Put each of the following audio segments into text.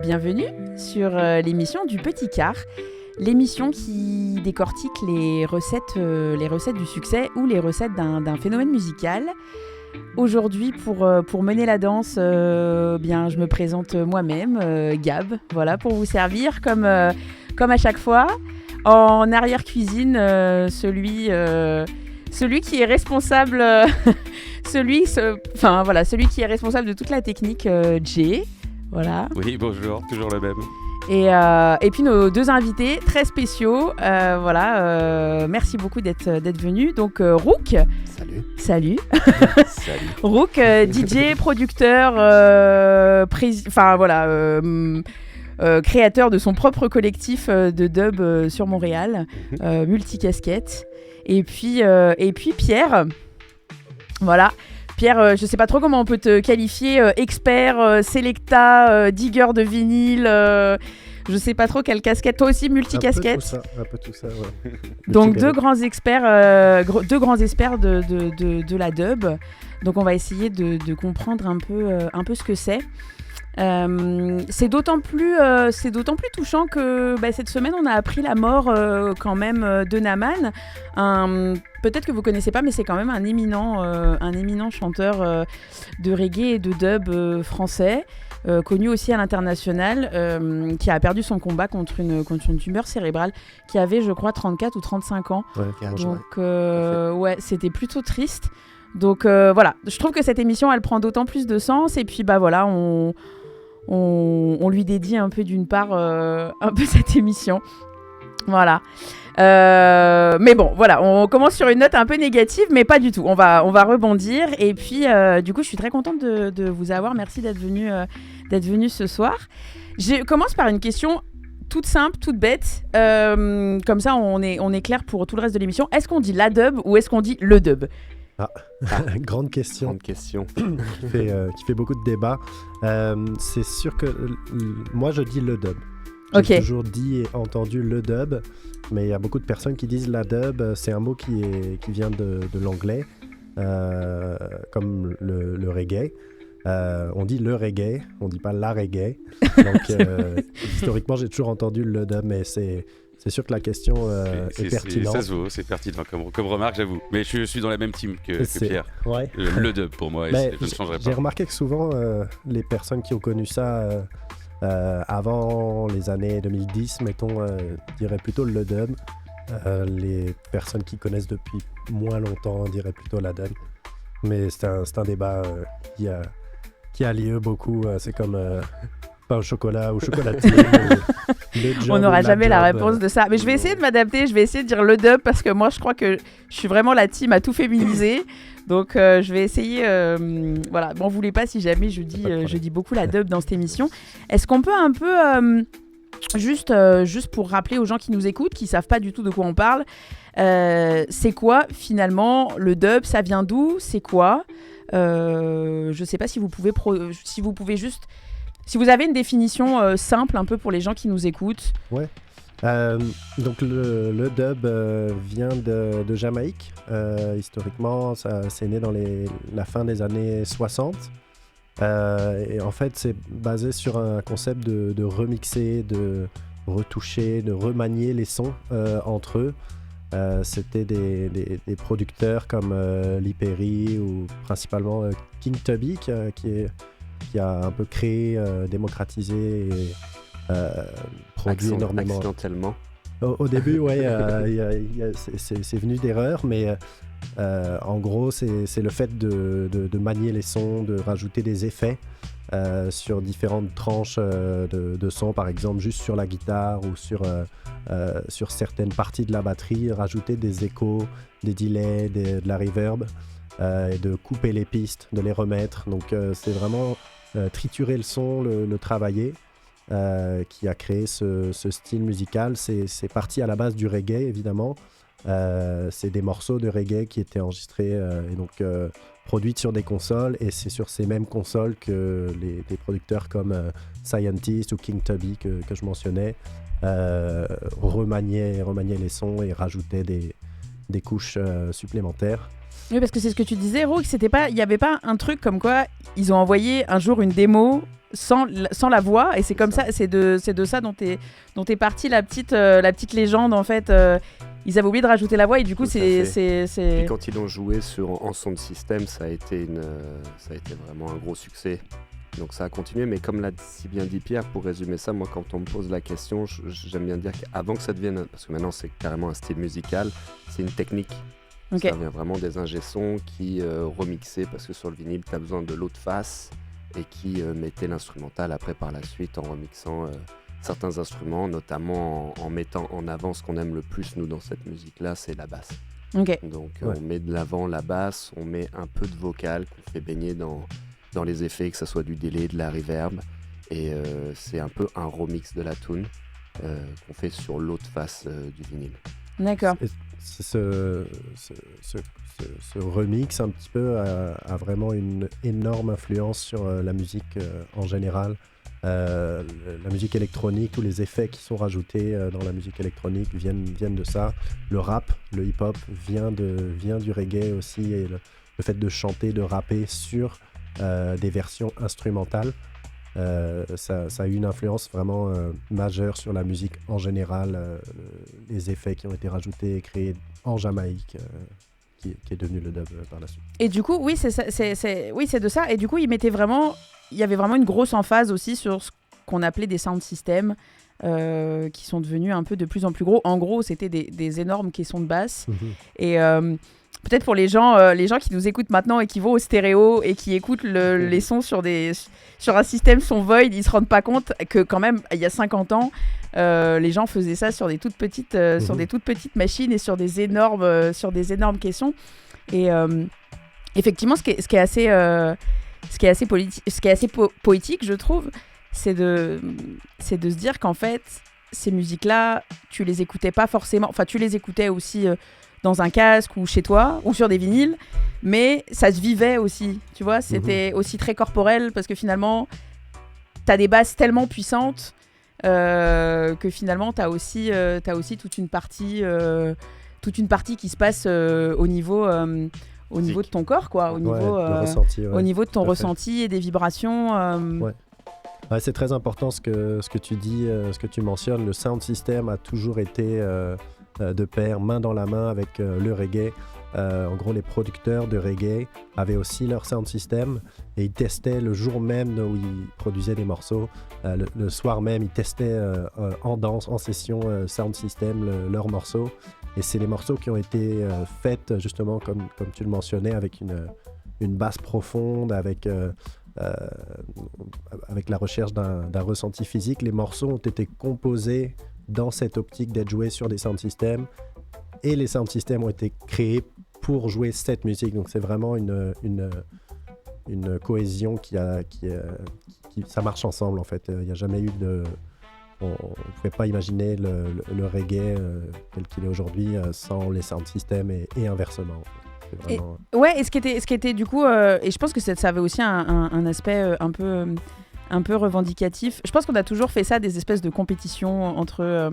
Bienvenue sur l'émission du Petit Quart, l'émission qui décortique les recettes du succès ou les recettes d'un phénomène musical. Aujourd'hui, pour mener la danse, bien, je me présente moi-même, Gab, voilà, pour vous servir comme à chaque fois. En arrière-cuisine, celui qui est responsable, celui qui est responsable de toute la technique, Jay. Voilà. Oui, bonjour, toujours le même. Et puis nos deux invités très spéciaux, merci beaucoup d'être venus. Donc Rook. Salut. Salut. Rook, DJ, producteur, créateur de son propre collectif de dub sur Montréal, multicasquette. Et puis Pierre, voilà. Pierre, je sais pas trop comment on peut te qualifier, expert, selecta, digger de vinyle, je sais pas trop quelle casquette. Toi aussi, multicasquette. Un peu tout ça, ouais. Donc deux grands experts de la dub. Donc on va essayer de comprendre un peu ce que c'est. C'est d'autant plus touchant que cette semaine on a appris la mort quand même de Naman. Peut-être que vous connaissez pas, mais c'est quand même un éminent chanteur de reggae et de dub français, connu aussi à l'international, qui a perdu son combat contre une tumeur cérébrale, qui avait, je crois, 34 ou 35 ans. Ouais, Donc c'était plutôt triste. Donc voilà, je trouve que cette émission elle prend d'autant plus de sens, et puis voilà, on lui dédie un peu d'une part un peu cette émission. Voilà. Mais bon, voilà, on commence sur une note un peu négative, mais pas du tout. On va rebondir. Et puis, du coup, je suis très contente de vous avoir. Merci d'être venu ce soir. Je commence par une question toute simple, toute bête. Comme ça, on est clair pour tout le reste de l'émission. Est-ce qu'on dit la dub ou est-ce qu'on dit le dub ? Grande question. qui fait beaucoup de débats. C'est sûr que moi je dis le dub. J'ai toujours dit et entendu le dub, mais il y a beaucoup de personnes qui disent la dub. C'est un mot qui vient de l'anglais, comme le reggae. On dit le reggae, on dit pas la reggae. Donc historiquement j'ai toujours entendu le dub, mais c'est sûr que la question est pertinente. Ça se vaut, c'est pertinent comme remarque, j'avoue. Mais je suis dans la même team que Pierre. Ouais. Le dub pour moi, je ne changerai pas. J'ai remarqué que souvent, les personnes qui ont connu ça avant les années 2010, mettons, diraient plutôt le dub. Les personnes qui connaissent depuis moins longtemps diraient plutôt la dub. Mais c'est un débat qui a lieu beaucoup. C'est comme... pain au chocolat ou chocolatier. On n'aura jamais la réponse de ça. Mais je vais essayer de m'adapter, je vais essayer de dire le dub parce que moi je crois que je suis vraiment la team à tout féminiser. Donc je vais essayer, voilà, m'en voulez pas si jamais je dis beaucoup la dub dans cette émission. Est-ce qu'on peut un peu, juste pour rappeler aux gens qui nous écoutent, qui savent pas du tout de quoi on parle, c'est quoi finalement le dub, ça vient d'où, c'est quoi je sais pas si vous pouvez juste... Si vous avez une définition simple un peu pour les gens qui nous écoutent. Ouais. Donc le dub vient de Jamaïque. Historiquement, c'est né dans la fin des années 60. Et en fait, c'est basé sur un concept de remixer, de retoucher, de remanier les sons entre eux. C'était des producteurs comme Lee Perry ou principalement King Tubby qui a un peu créé, démocratisé et produit énormément. Accidentellement. Au début, ouais, c'est venu d'erreur, mais en gros, c'est le fait de manier les sons, de rajouter des effets sur différentes tranches de sons, par exemple juste sur la guitare ou sur certaines parties de la batterie, rajouter des échos, des delays, de la reverb, et de couper les pistes, de les remettre. Donc c'est vraiment triturer le son, le travailler, qui a créé ce style musical. C'est parti à la base du reggae, évidemment. C'est des morceaux de reggae qui étaient enregistrés et donc produits sur des consoles, et c'est sur ces mêmes consoles que des producteurs comme Scientist ou King Tubby que je mentionnais remaniaient les sons et rajoutaient des couches supplémentaires. Oui, parce que c'est ce que tu disais, Roux, il n'y avait pas un truc comme quoi ils ont envoyé un jour une démo sans la voix, et c'est comme ça, c'est de ça dont est partie la petite légende, en fait. Ils avaient oublié de rajouter la voix, et du coup, c'est... Puis quand ils l'ont joué en sound system, ça a été vraiment un gros succès. Donc ça a continué, mais comme l'a si bien dit Pierre, pour résumer ça, moi quand on me pose la question, j'aime bien dire qu'avant que ça devienne, parce que maintenant c'est carrément un style musical, c'est une technique. Okay. Ça vient vraiment des ingé-sons qui remixaient, parce que sur le vinyle, tu as besoin de l'autre face, et qui mettaient l'instrumental après par la suite en remixant certains instruments, notamment en mettant en avant ce qu'on aime le plus, nous, dans cette musique-là, c'est la basse. Okay. Donc on met de l'avant la basse, on met un peu de vocal qu'on fait baigner dans les effets, que ce soit du délai, de la reverb, et c'est un peu un remix de la tune qu'on fait sur l'autre face du vinyle. D'accord. Ce remix un petit peu a vraiment une énorme influence sur la musique en général. La musique électronique, tous les effets qui sont rajoutés dans la musique électronique viennent de ça. Le rap, le hip-hop vient du reggae aussi, et le fait de chanter, de rapper sur des versions instrumentales, ça a eu une influence vraiment majeure sur la musique en général. Les effets qui ont été rajoutés et créés en Jamaïque, qui est devenu le dub par la suite. Et du coup, oui, c'est de ça. Et du coup, il y avait vraiment une grosse emphase aussi sur ce qu'on appelait des sound systems, qui sont devenus un peu de plus en plus gros. En gros, c'était des énormes caissons de basse. Et peut-être pour les gens qui nous écoutent maintenant et qui vont au stéréo et qui écoutent les sons sur un système son Void, ils se rendent pas compte que quand même, il y a 50 ans, les gens faisaient ça sur des toutes petites machines et sur des énormes caissons. Et effectivement, ce qui est assez poétique, je trouve, c'est de se dire qu'en fait, ces musiques-là, tu les écoutais pas forcément. Enfin, tu les écoutais aussi dans un casque ou chez toi ou sur des vinyles, mais ça se vivait aussi, tu vois, c'était aussi très corporel, parce que finalement t'as des basses tellement puissantes que finalement t'as aussi toute une partie qui se passe au niveau de ton corps, quoi, au niveau de ton ressenti et des vibrations. Ouais, c'est très important ce que tu dis, ce que tu mentionnes. Le sound system a toujours été de pair, main dans la main avec le reggae. En gros, les producteurs de reggae avaient aussi leur sound system, et ils testaient le jour même où ils produisaient des morceaux. Le soir même, ils testaient en danse, en session sound system leurs morceaux. Et c'est les morceaux qui ont été faits justement comme tu le mentionnais, avec une basse profonde, avec la recherche d'un ressenti physique. Les morceaux ont été composés dans cette optique d'être joués sur des sound systems, et les sound systems ont été créés pour jouer cette musique. Donc c'est vraiment une cohésion qui ça marche ensemble, en fait. Il n'y a jamais eu on ne pouvait pas imaginer le reggae tel qu'il est aujourd'hui sans les sound systems, et inversement. Vraiment... Et ce qui était du coup, et je pense que ça avait aussi un aspect un peu revendicatif. Je pense qu'on a toujours fait ça, des espèces de compétitions entre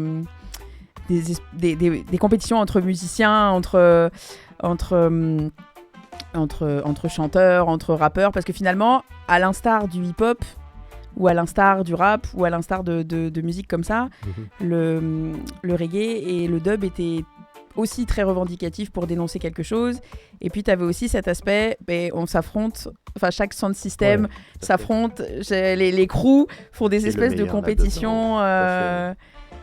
des compétitions entre musiciens, entre chanteurs, entre rappeurs, parce que finalement, à l'instar du hip-hop ou à l'instar du rap ou à l'instar de musique comme ça, le reggae et le dub étaient aussi très revendicatif pour dénoncer quelque chose. Et puis tu avais aussi cet aspect, on s'affronte, enfin chaque sound system s'affronte, les crews font des espèces de compétitions.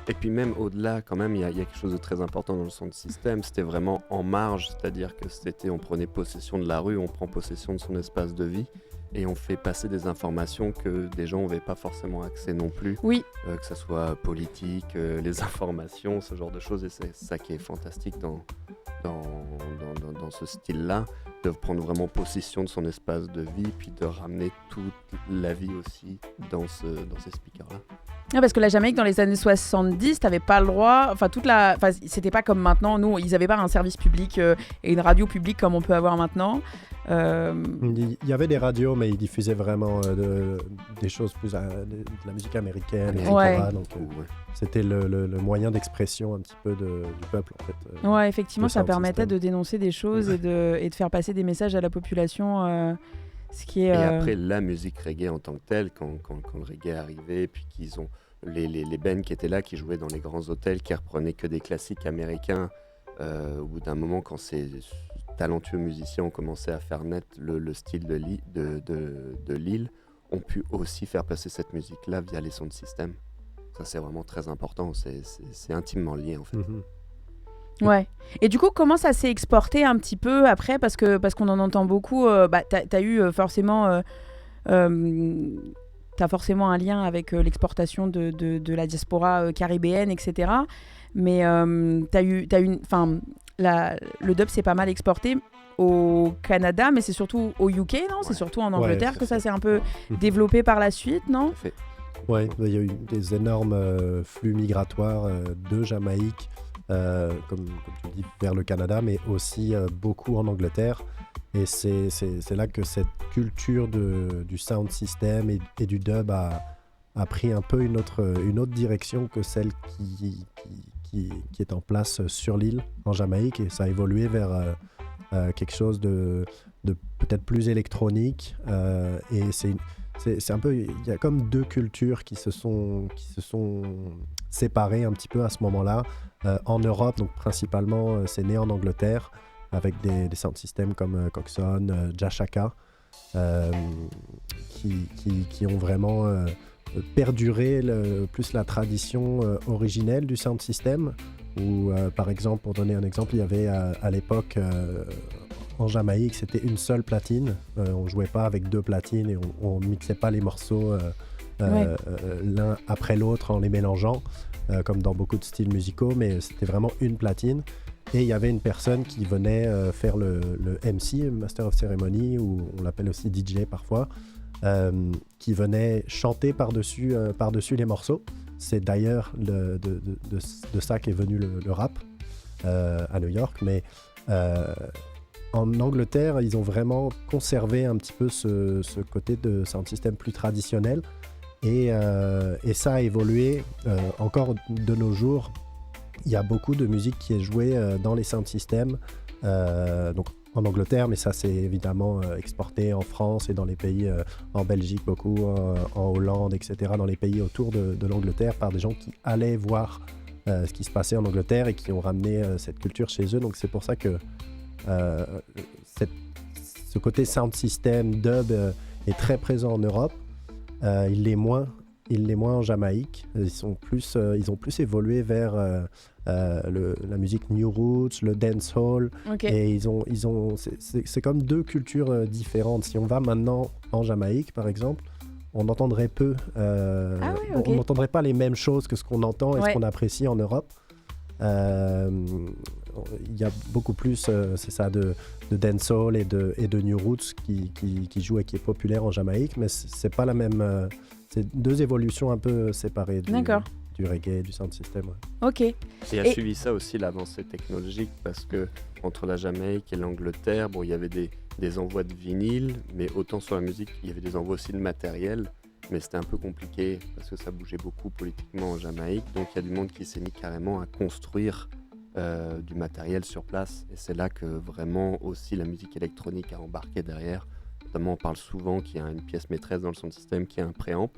Et puis même au-delà, quand même, il y a quelque chose de très important dans le sound system, c'était vraiment en marge, c'est-à-dire que on prenait possession de la rue, on prend possession de son espace de vie, et on fait passer des informations que des gens n'avaient pas forcément accès non plus, oui. Que ce soit politique, les informations, ce genre de choses, et c'est ça qui est fantastique dans ce style-là, de prendre vraiment possession de son espace de vie, puis de ramener toute la vie aussi dans ces speakers-là. Ah, parce que la Jamaïque, dans les années 70, t'avais pas le droit. Enfin, c'était pas comme maintenant. Nous, ils avaient pas un service public et une radio publique comme on peut avoir maintenant. Il y avait des radios, mais ils diffusaient vraiment des choses plus de la musique américaine, etc. Ouais. Donc, c'était le moyen d'expression un petit peu du peuple, en fait. Ouais, effectivement, le ça sound permettait system. de dénoncer des choses et de faire passer des messages à la population. Ce qui est. Et après, la musique reggae en tant que telle, quand le reggae est arrivé, puis qu'ils ont les bands qui étaient là, qui jouaient dans les grands hôtels, qui reprenaient que des classiques américains, au bout d'un moment, quand ces talentueux musiciens ont commencé à faire naître le style de l'île, ont pu aussi faire passer cette musique-là via les sound systems. Ça, c'est vraiment très important, c'est intimement lié, en fait. Ouais. Et du coup, comment ça s'est exporté un petit peu après parce qu'on en entend beaucoup. T'as eu forcément. T'as forcément un lien avec l'exportation de la diaspora caribéenne, etc. Mais le dub s'est pas mal exporté au Canada, mais c'est surtout au UK, non ? C'est surtout en Angleterre que ça s'est un peu développé par la suite, non ? Oui, il y a eu des énormes flux migratoires de Jamaïque, comme tu dis, vers le Canada, mais aussi beaucoup en Angleterre. Et c'est là que cette culture du sound system et du dub a pris un peu une autre direction que celle qui est en place sur l'île, en Jamaïque. Et ça a évolué vers quelque chose de peut-être plus électronique. Et c'est un peu, il y a comme deux cultures qui se sont séparées un petit peu à ce moment-là. En Europe, donc principalement, c'est né en Angleterre, avec des sound systems comme Coxsone, Jashaka, qui ont vraiment perduré plus la tradition originelle du sound system, où par exemple, pour donner un exemple, il y avait à l'époque en Jamaïque, c'était une seule platine, on jouait pas avec deux platines et on mixait pas les morceaux l'un après l'autre en les mélangeant, comme dans beaucoup de styles musicaux, mais c'était vraiment une platine. Et il y avait une personne qui venait faire le MC, Master of Ceremony, ou on l'appelle aussi DJ parfois, qui venait chanter par-dessus les morceaux. C'est d'ailleurs de ça qu'est venu le rap à New York. Mais en Angleterre, ils ont vraiment conservé un petit peu ce côté de sound system plus traditionnel. Et ça a évolué encore de nos jours. Il y a beaucoup de musique qui est jouée dans les sound systems, donc en Angleterre, mais ça c'est évidemment exporté en France et dans les pays, en Belgique beaucoup, en Hollande, etc., dans les pays autour de l'Angleterre, par des gens qui allaient voir ce qui se passait en Angleterre et qui ont ramené cette culture chez eux. Donc c'est pour ça que ce côté sound system, dub est très présent en Europe. Il l'est moins en Jamaïque. Ils ont plus évolué vers la musique New Roots, le dancehall. Okay. Et c'est comme deux cultures différentes. Si on va maintenant en Jamaïque, par exemple, on entendrait peu. On n'entendrait pas les mêmes choses que ce qu'on entend et ce qu'on apprécie en Europe. Il y a beaucoup plus, c'est ça, de dancehall et de New Roots qui joue et qui est populaire en Jamaïque, mais c'est pas la même. C'est deux évolutions un peu séparées du reggae et du sound system. Ouais. Ok. Et a suivi ça aussi l'avancée technologique, parce que entre la Jamaïque et l'Angleterre, il y avait des envois de vinyle, mais autant sur la musique, il y avait des envois aussi de matériel, mais c'était un peu compliqué parce que ça bougeait beaucoup politiquement en Jamaïque, donc il y a du monde qui s'est mis carrément à construire du matériel sur place, et c'est là que vraiment aussi la musique électronique a embarqué derrière. Notamment, on parle souvent qu'il y a une pièce maîtresse dans le sound system qui est un préamp.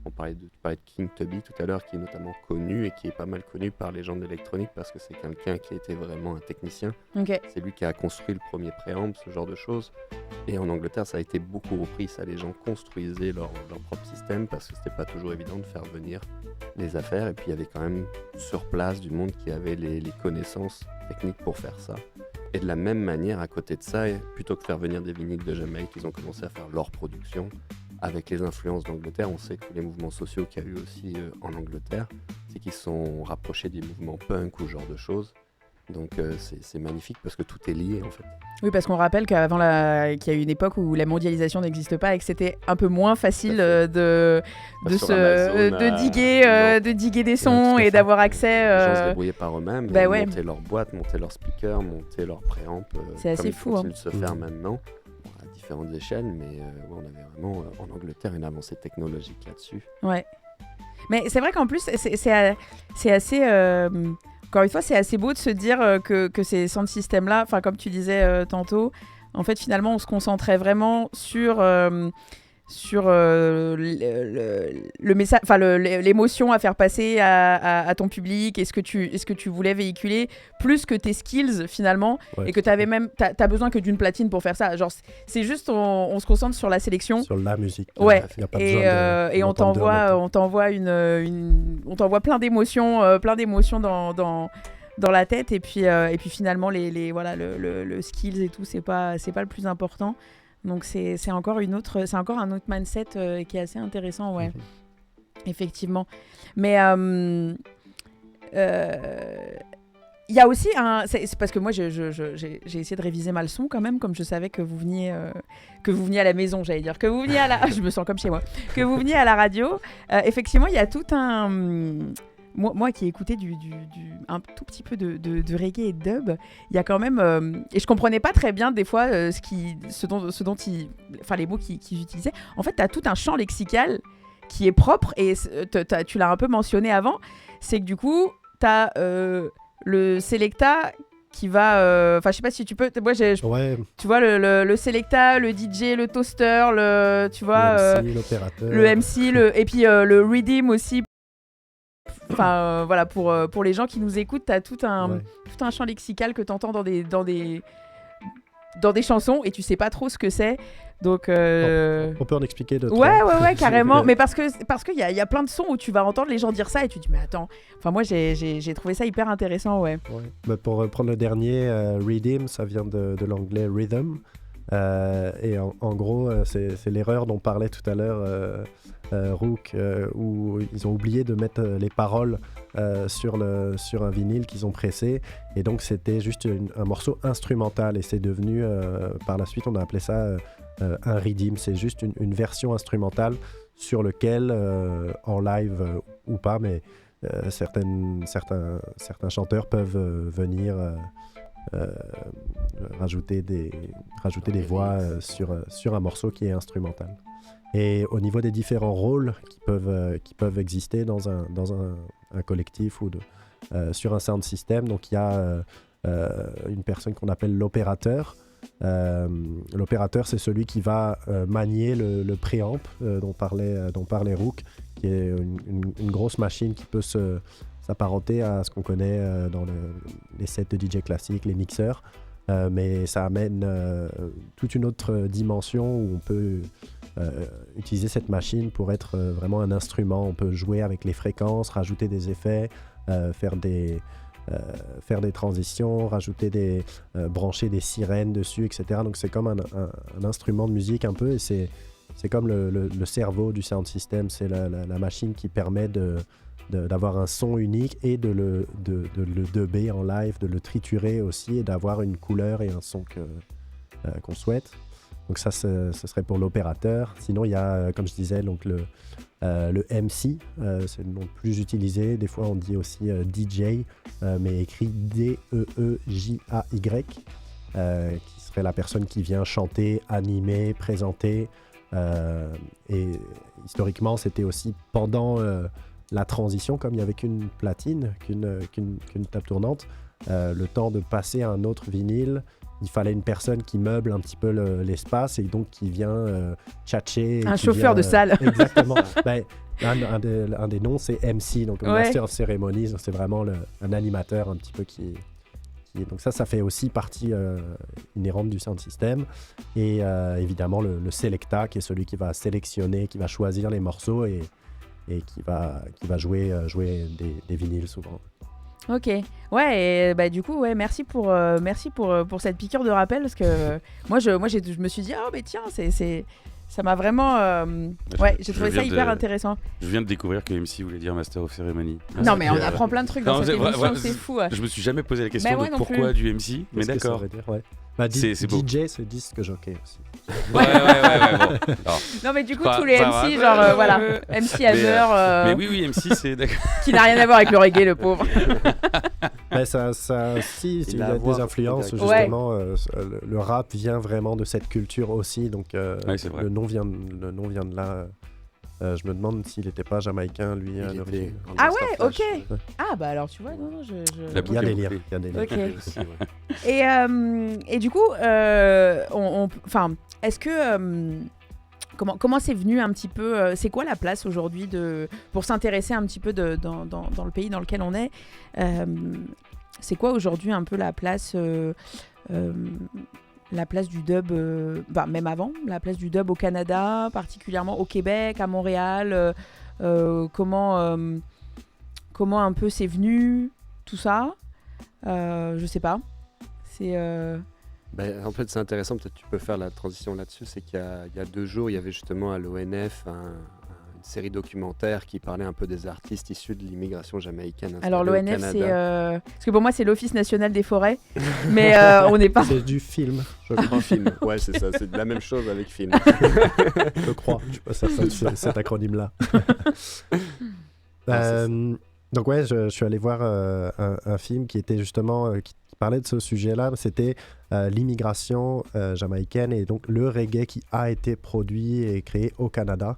Tu parlais de King Tubby tout à l'heure, qui est notamment connu et qui est pas mal connu par les gens de l'électronique parce que c'est quelqu'un qui était vraiment un technicien. Okay. C'est lui qui a construit le premier préamp, ce genre de choses. Et en Angleterre, ça a été beaucoup repris. Ça, les gens construisaient leur propre système parce que c'était pas toujours évident de faire venir les affaires. Et puis, il y avait quand même sur place du monde qui avait les connaissances techniques pour faire ça. Et de la même manière, à côté de ça, plutôt que faire venir des vinyles de Jamaïque, ils ont commencé à faire leur production avec les influences d'Angleterre. On sait que les mouvements sociaux qu'il y a eu aussi en Angleterre, c'est qu'ils se sont rapprochés des mouvements punk ou ce genre de choses. Donc c'est magnifique parce que tout est lié en fait. Oui, parce qu'on rappelle qu'il y a eu une époque où la mondialisation n'existe pas et que c'était un peu moins facile de diguer des sons et d'avoir accès. Les gens se débrouillaient par eux-mêmes, monter leur boîte, monter leur speaker, monter leur préamp. C'est assez fou. Comme il continue de se faire maintenant, à différentes échelles, mais on avait vraiment en Angleterre une avancée technologique là-dessus. Ouais. Mais c'est vrai qu'en plus, c'est assez... Encore une fois, c'est assez beau de se dire que ces sound systems-là, enfin comme tu disais tantôt, en fait finalement on se concentrait vraiment sur le message, enfin l'émotion à faire passer à ton public, et ce que tu voulais véhiculer, plus que tes skills finalement, et que t'as besoin que d'une platine pour faire ça. Genre c'est juste on se concentre sur la sélection, sur la musique. Ouais. Y a pas et on t'envoie plein d'émotions, dans la tête, et puis finalement le skills et tout c'est pas le plus important. Donc c'est encore un autre mindset qui est assez intéressant, ouais. Effectivement. Mais il y a aussi c'est parce que moi j'ai essayé de réviser ma leçon quand même, comme je savais que vous veniez à la maison, j'allais dire, que vous veniez à la je me sens comme chez moi, que vous veniez à la radio. Effectivement, il y a tout un moi qui ai écouté un tout petit peu de reggae et de dub, il y a quand même et je comprenais pas très bien des fois ce dont les mots qu'ils utilisaient. En fait, tu as tout un champ lexical qui est propre, et tu l'as un peu mentionné avant, c'est que du coup, tu as le selecta qui va... Enfin, je sais pas si tu peux... Moi, tu vois, le selecta, le DJ, le toaster, tu vois... Le MC, l'opérateur. Le MC, et puis le redeem aussi. Enfin, voilà, pour les gens qui nous écoutent, t'as tout un champ lexical que t'entends dans des chansons, et tu sais pas trop ce que c'est. Donc, on peut en expliquer d'autres. Ouais, carrément. Mais parce que y a plein de sons où tu vas entendre les gens dire ça et tu te dis mais attends. Enfin, moi j'ai trouvé ça hyper intéressant, ouais. Bah, pour reprendre le dernier, Redeem, ça vient de l'anglais rhythm. Et en gros, c'est l'erreur dont parlait tout à l'heure Rook, où ils ont oublié de mettre les paroles sur un vinyle qu'ils ont pressé, et donc c'était juste un morceau instrumental, et c'est devenu par la suite on a appelé ça un redeem. C'est juste une version instrumentale sur lequel en live ou pas, mais certains chanteurs peuvent venir rajouter des voix sur un morceau qui est instrumental. Et au niveau des différents rôles qui peuvent exister dans un collectif ou sur un sound system, donc il y a une personne qu'on appelle l'opérateur. L'opérateur, c'est celui qui va manier le préamp dont parlait Rook, qui est une grosse machine qui peut s'apparenter à ce qu'on connaît dans les sets de DJ classiques, les mixeurs, mais ça amène toute une autre dimension où on peut utiliser cette machine pour être vraiment un instrument. On peut jouer avec les fréquences, rajouter des effets, faire des transitions, brancher des sirènes dessus, etc. Donc c'est comme un instrument de musique un peu, et c'est comme le cerveau du sound system. C'est la machine qui permet d'avoir un son unique et de le dubber en live, de le triturer aussi, et d'avoir une couleur et un son qu'on souhaite. Donc ça, ce serait pour l'opérateur. Sinon, il y a, comme je disais, donc le MC, c'est le nom le plus utilisé. Des fois, on dit aussi DJ, mais écrit D-E-E-J-A-Y, qui serait la personne qui vient chanter, animer, présenter. Et historiquement, c'était aussi pendant la transition, comme il n'y avait qu'une platine, qu'une table tournante, le temps de passer à un autre vinyle. Il fallait une personne qui meuble un petit peu l'espace, et donc qui vient tchatcher. Un chauffeur de salle. Exactement. Un des noms, c'est MC, donc Master of Ceremonies. Donc c'est vraiment un animateur un petit peu qui... Donc ça fait aussi partie inhérente du sound system. Et évidemment, le selecta, qui est celui qui va sélectionner, qui va choisir les morceaux et qui va jouer des vinyles souvent. Ok, ouais, et du coup, ouais, merci pour cette piqûre de rappel, parce que moi je me suis dit, oh mais tiens, Ça m'a vraiment... j'ai trouvé ça hyper intéressant. Je viens de découvrir que MC voulait dire Master of Ceremony. Non, mais on apprend plein de trucs dans cette émission, c'est fou. Je me suis jamais posé la question de pourquoi du MC, mais d'accord. C'est beau. DJ, c'est disque jockey aussi. Ouais, bon. Non, mais du coup, tous les MC, genre, voilà, MC Hazer. Mais oui, MC, c'est d'accord. Qui n'a rien à voir avec le reggae, le pauvre. Il a des influences, justement. Le rap vient vraiment de cette culture aussi, donc le nom vient de là. Je me demande s'il n'était pas jamaïcain, lui, à l'origine. Ah ouais, ok. Ouais. Ah bah alors tu vois, non, Il y a des liens. Okay. Aussi, ouais. Et du coup, est-ce que... Comment c'est venu un petit peu c'est quoi la place aujourd'hui pour s'intéresser un petit peu dans le pays dans lequel on est c'est quoi aujourd'hui un peu la place du dub, même avant, la place du dub au Canada, particulièrement au Québec, à Montréal, comment un peu c'est venu, tout ça, je sais pas. En fait, c'est intéressant, peut-être tu peux faire la transition là-dessus, c'est qu'il y a 2 jours, il y avait justement à l'ONF une série documentaire qui parlait un peu des artistes issus de l'immigration jamaïcaine. Alors l'ONF, c'est... Parce que pour moi, c'est l'Office national des forêts, mais on n'est pas... C'est du film, je crois. Film, ouais, c'est ça, c'est la même chose avec film. Je crois, cet acronyme-là. Donc ouais, je suis allé voir un film qui était justement... qui parlait de ce sujet-là, c'était l'immigration jamaïcaine et donc le reggae qui a été produit et créé au Canada.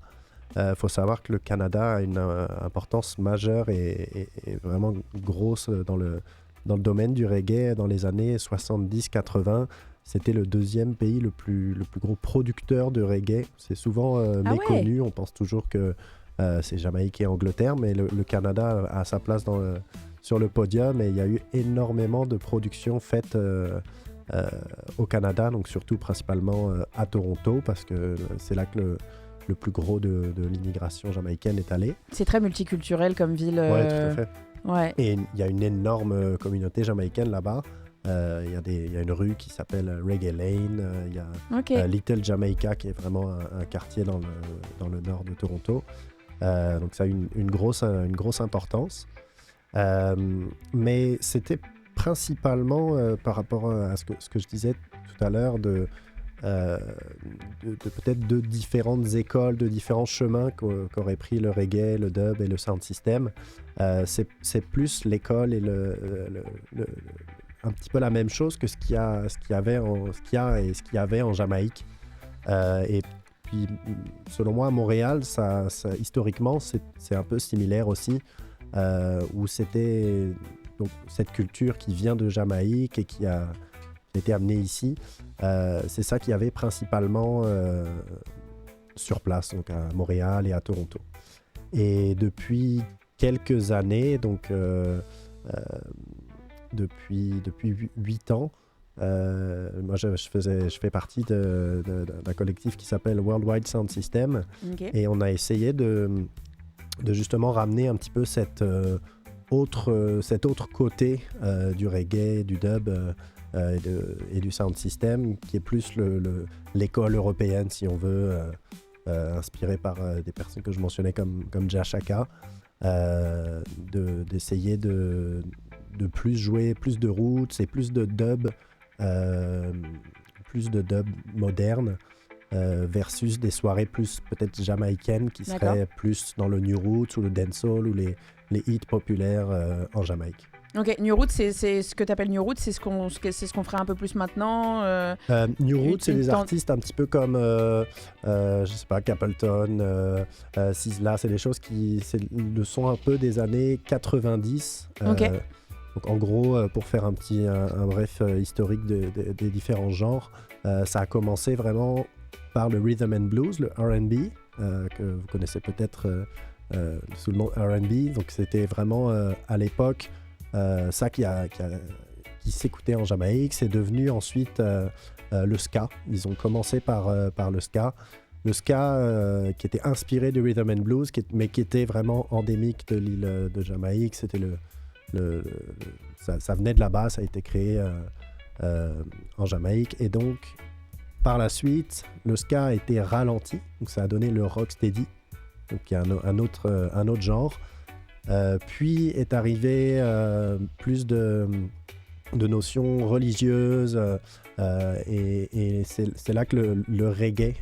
Faut savoir que le Canada a une importance majeure et vraiment grosse dans le domaine du reggae. Dans les années 70-80, c'était le 2e pays le plus gros producteur de reggae. C'est souvent méconnu, on pense toujours que c'est Jamaïque et Angleterre, mais le Canada a sa place sur le podium et il y a eu énormément de productions faites au Canada, donc surtout principalement à Toronto, parce que c'est là que le plus gros de l'immigration jamaïcaine est allé. C'est très multiculturel comme ville. Oui, tout à fait. Ouais. Et il y a une énorme communauté jamaïcaine là-bas. Il y a une rue qui s'appelle Reggae Lane. Il y a Little Jamaica qui est vraiment un quartier dans le nord de Toronto. Donc ça a une grosse importance. Mais c'était principalement par rapport à ce que je disais tout à l'heure de peut-être de différentes écoles, de différents chemins qu'aurait pris le reggae, le dub et le sound system. C'est plus l'école et un petit peu la même chose que ce qu'il y avait en Jamaïque. Et puis, selon moi, à Montréal, ça, historiquement, c'est un peu similaire aussi, où c'était donc, cette culture qui vient de Jamaïque et qui a été amenée ici. C'est ça qu'il y avait principalement sur place, donc à Montréal et à Toronto. Et depuis quelques années, donc depuis 8 ans, moi je fais partie d'un collectif qui s'appelle Worldwide Sound System. Et on a essayé de justement ramener un petit peu cet autre côté du reggae, du dub et du sound system, qui est plus l'école européenne, si on veut, inspirée par des personnes que je mentionnais comme Jashaka, d'essayer de plus jouer, plus de roots et plus de dub moderne, versus des soirées plus peut-être jamaïcaines qui seraient plus dans le new roots ou le dancehall ou les hits populaires en Jamaïque. Ok, New Roots, c'est ce que tu appelles New Roots, c'est ce qu'on ferait un peu plus maintenant. New Roots, c'est des artistes un petit peu comme, je sais pas, Capleton, Sizzla, c'est des choses c'est le son un peu des années 90. Donc en gros, pour faire un bref historique des différents genres, ça a commencé vraiment par le rhythm and blues, le R&B, que vous connaissez peut-être sous le nom R&B. Donc c'était vraiment à l'époque ça qui s'écoutait en Jamaïque. C'est devenu ensuite le ska. Ils ont commencé par le ska. Le ska qui était inspiré du rhythm and blues, mais qui était vraiment endémique de l'île de Jamaïque. C'était ça venait de là-bas, ça a été créé en Jamaïque. Et donc, par la suite, le ska a été ralenti, donc ça a donné le rocksteady, donc il y a un autre genre. Puis est arrivé plus de notions religieuses et c'est là que le reggae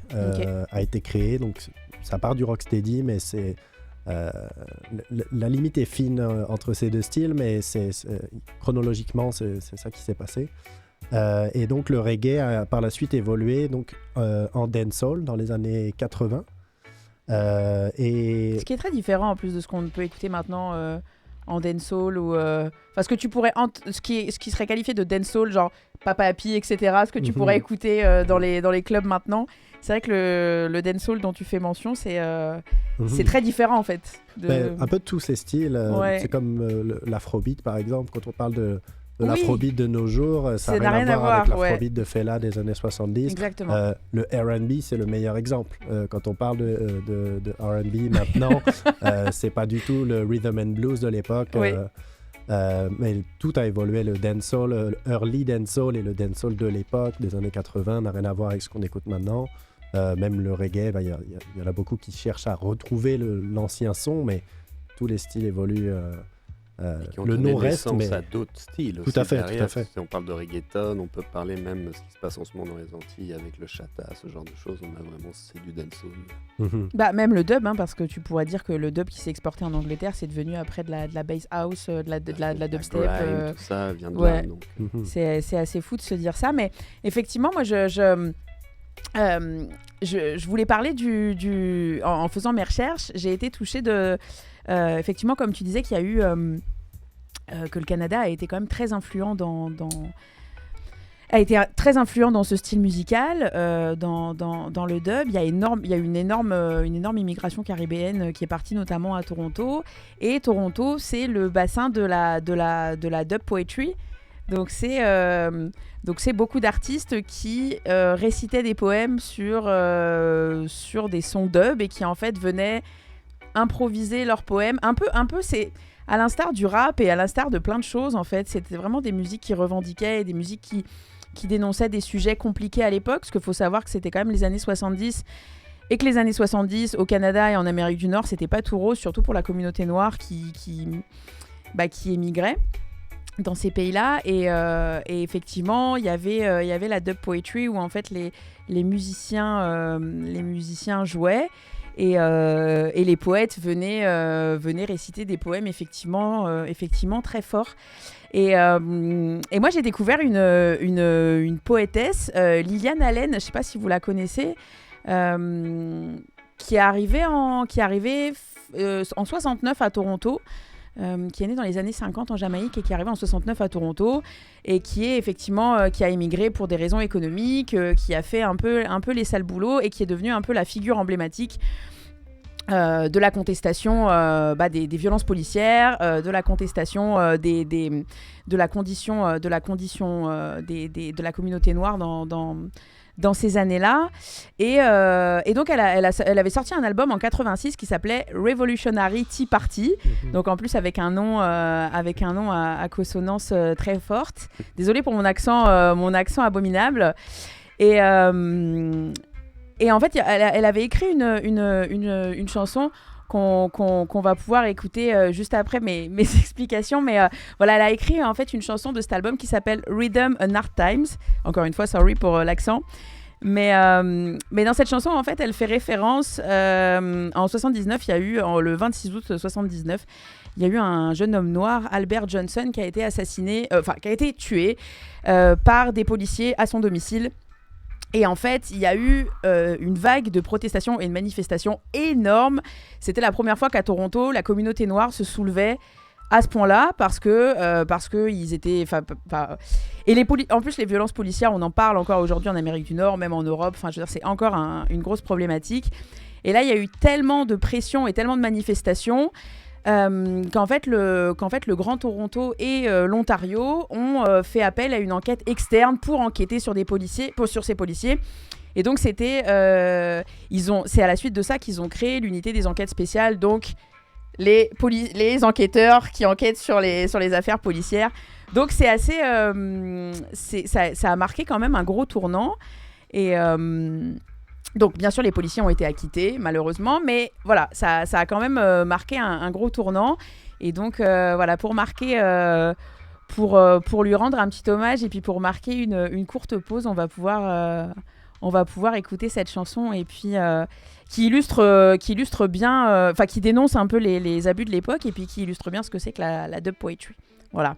a été créé. Donc ça part du rocksteady, mais la limite est fine entre ces deux styles, mais chronologiquement c'est ça qui s'est passé. Et donc le reggae a par la suite évolué donc, en dancehall dans les années 80. Ce qui est très différent en plus de ce qu'on peut écouter maintenant en dancehall ou parce que tu pourrais ce qui serait qualifié de dancehall, genre Papa Happy, etc., ce que tu pourrais écouter dans les clubs maintenant. C'est vrai que le dancehall dont tu fais mention, c'est très différent en fait. Un peu de tous ces styles. C'est comme l'afrobeat par exemple. Quand on parle de l'afrobeat de nos jours, ça n'a rien à voir avec l'afrobeat de Fela des années 70. Exactement. Le R&B, c'est le meilleur exemple. Quand on parle de R&B maintenant, c'est pas du tout le rhythm and blues de l'époque. Mais tout a évolué. Le dancehall, le early dancehall et le dancehall de l'époque, des années 80, n'a rien à voir avec ce qu'on écoute maintenant. Même le reggae, il y en a beaucoup qui cherchent à retrouver l'ancien son, mais tous les styles évoluent. Le nom reste, mais à d'autres styles tout aussi à fait, derrière. tout à fait. Si on parle de reggaeton, on peut parler même de ce qui se passe en ce moment dans les Antilles avec le chata, ce genre de choses. On a vraiment, c'est du dancehall. Bah même le dub, parce que tu pourrais dire que le dub qui s'est exporté en Angleterre, c'est devenu après de la bass house, de la dubstep. Tout ça vient de là. Donc. C'est assez fou de se dire ça, mais effectivement, moi je voulais parler en faisant mes recherches, j'ai été touchée de effectivement, comme tu disais, qu'il y a eu que le Canada a été quand même très influent a été très influent dans ce style musical, dans le dub. Il y a eu une énorme immigration caribéenne qui est partie notamment à Toronto. Et Toronto, c'est le bassin de la dub poetry. Donc c'est beaucoup d'artistes qui récitaient des poèmes sur des sons dub et qui en fait venaient improviser leurs poèmes. Un peu c'est à l'instar du rap et à l'instar de plein de choses en fait. C'était vraiment des musiques qui revendiquaient et des musiques qui dénonçaient des sujets compliqués à l'époque, parce qu'il faut savoir que c'était quand même les années 70 et que les années 70 au Canada et en Amérique du Nord, c'était pas tout rose, surtout pour la communauté noire qui émigrait dans ces pays-là. Et effectivement, il y avait la dub poetry où en fait les musiciens jouaient et les poètes venaient réciter des poèmes effectivement très forts. Et moi j'ai découvert une poétesse, Liliane Allen, je ne sais pas si vous la connaissez, qui est arrivée en 69 à Toronto. Qui est née dans les années 50 en Jamaïque et qui est arrivée en 69 à Toronto et qui est effectivement qui a émigré pour des raisons économiques, qui a fait un peu les sales boulots et qui est devenue un peu la figure emblématique de la contestation des violences policières, de la contestation de la condition de la communauté noire dans ces années-là. Et donc, elle avait sorti un album en 86 qui s'appelait Revolutionary Tea Party. Donc, en plus, avec un nom à consonance très forte. Désolée pour mon accent abominable. Et en fait, elle avait écrit une chanson qu'on va pouvoir écouter juste après mes explications. Mais voilà, elle a écrit en fait une chanson de cet album qui s'appelle Rhythm and Hard Times. Encore une fois, sorry pour l'accent. Mais dans cette chanson, en fait, elle fait référence en 79, il y a eu, le 26 août 79, il y a eu un jeune homme noir, Albert Johnson, qui a été qui a été tué par des policiers à son domicile. Et en fait, il y a eu une vague de protestations et de manifestations énormes. C'était la première fois qu'à Toronto, la communauté noire se soulevait à ce point-là parce que ils étaient et en plus les violences policières, on en parle encore aujourd'hui en Amérique du Nord, même en Europe. Enfin, je veux dire, c'est encore une grosse problématique. Et là, il y a eu tellement de pression et tellement de manifestations qu'en fait le Grand Toronto et l'Ontario ont fait appel à une enquête externe pour enquêter sur ces policiers. Et donc c'est à la suite de ça qu'ils ont créé l'unité des enquêtes spéciales, donc les enquêteurs qui enquêtent sur les affaires policières. Donc c'est assez ça a marqué quand même un gros tournant. Et donc, bien sûr, les policiers ont été acquittés, malheureusement, mais voilà, ça a quand même marqué un gros tournant. Et donc, voilà, pour marquer, pour lui rendre un petit hommage et puis pour marquer une courte pause, on va pouvoir écouter cette chanson et puis qui illustre bien, enfin qui dénonce un peu les abus de l'époque et puis qui illustre bien ce que c'est que la dub poetry. Voilà.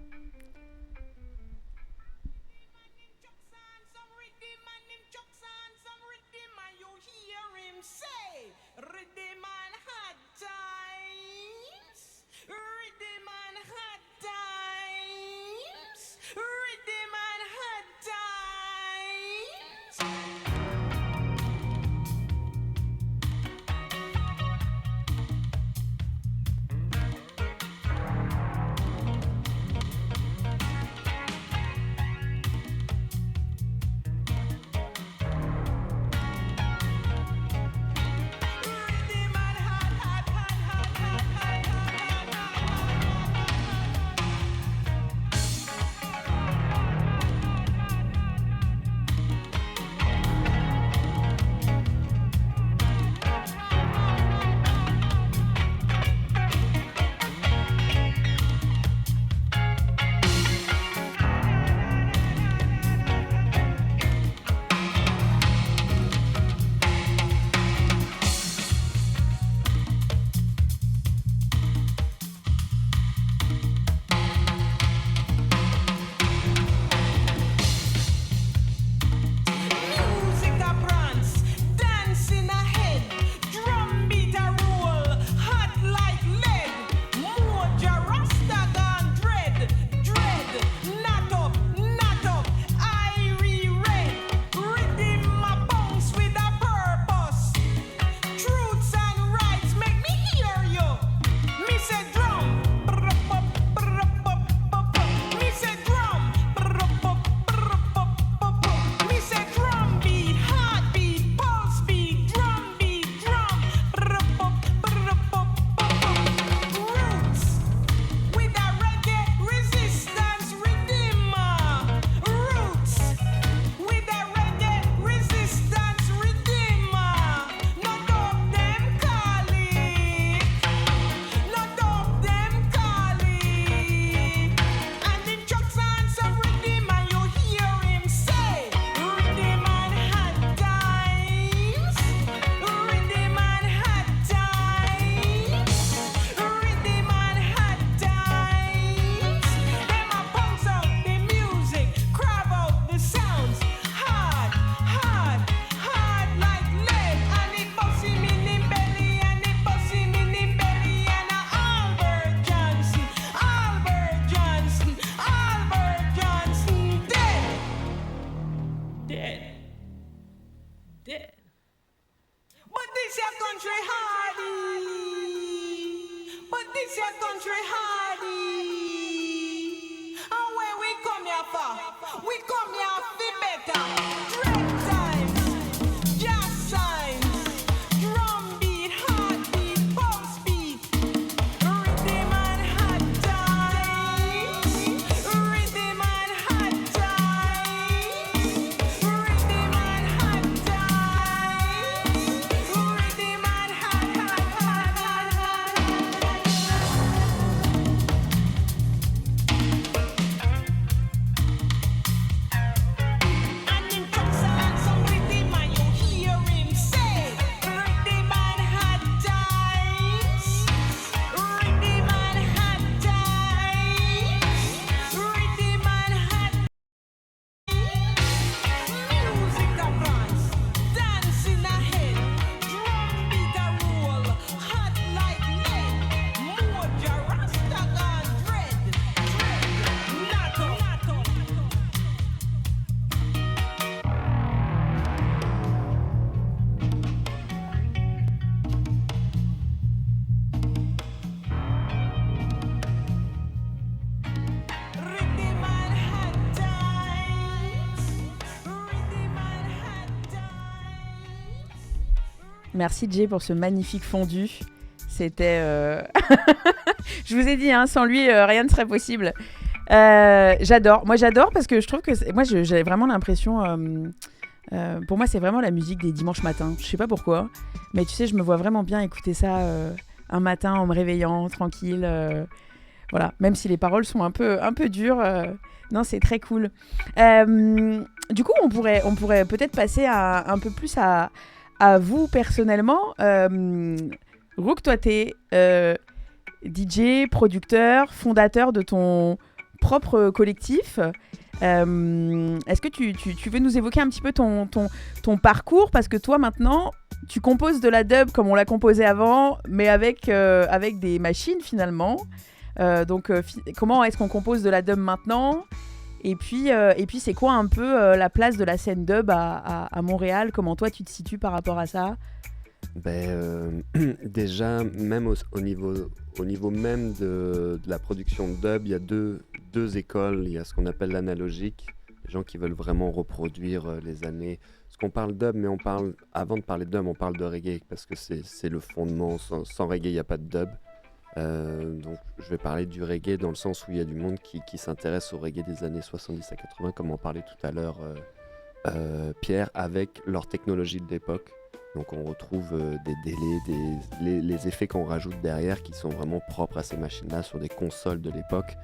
Merci Jay pour ce magnifique fondu. C'était... Je vous ai dit, hein, sans lui, rien ne serait possible. J'adore. Moi, j'adore parce que je trouve que... Moi, j'ai vraiment l'impression Pour moi, c'est vraiment la musique des dimanches matins. Je sais pas pourquoi, mais tu sais, je me vois vraiment bien écouter ça un matin en me réveillant, tranquille. Voilà, même si les paroles sont un peu dures. Non, c'est très cool. Du coup, on pourrait peut-être passer un peu plus à vous personnellement. Rook, toi, t'es DJ, producteur, fondateur de ton propre collectif. Est-ce que tu veux nous évoquer un petit peu ton parcours, parce que toi maintenant tu composes de la dub comme on l'a composé avant, mais avec des machines finalement. Comment est-ce qu'on compose de la dub maintenant, et puis c'est quoi un peu la place de la scène dub à Montréal? Comment toi tu te situes par rapport à ça? Déjà, même au niveau même de la production de dub, il y a deux écoles. Il y a ce qu'on appelle l'analogique, les gens qui veulent vraiment reproduire les années. Parce qu'on parle dub, mais avant de parler de dub, on parle de reggae, parce que c'est le fondement. Sans reggae, il n'y a pas de dub. Donc je vais parler du reggae dans le sens où il y a du monde qui s'intéresse au reggae des années 70 à 80, comme on parlait tout à l'heure, Pierre, avec leur technologie de l'époque. Donc on retrouve des délais, les effets qu'on rajoute derrière qui sont vraiment propres à ces machines-là sur des consoles de l'époque.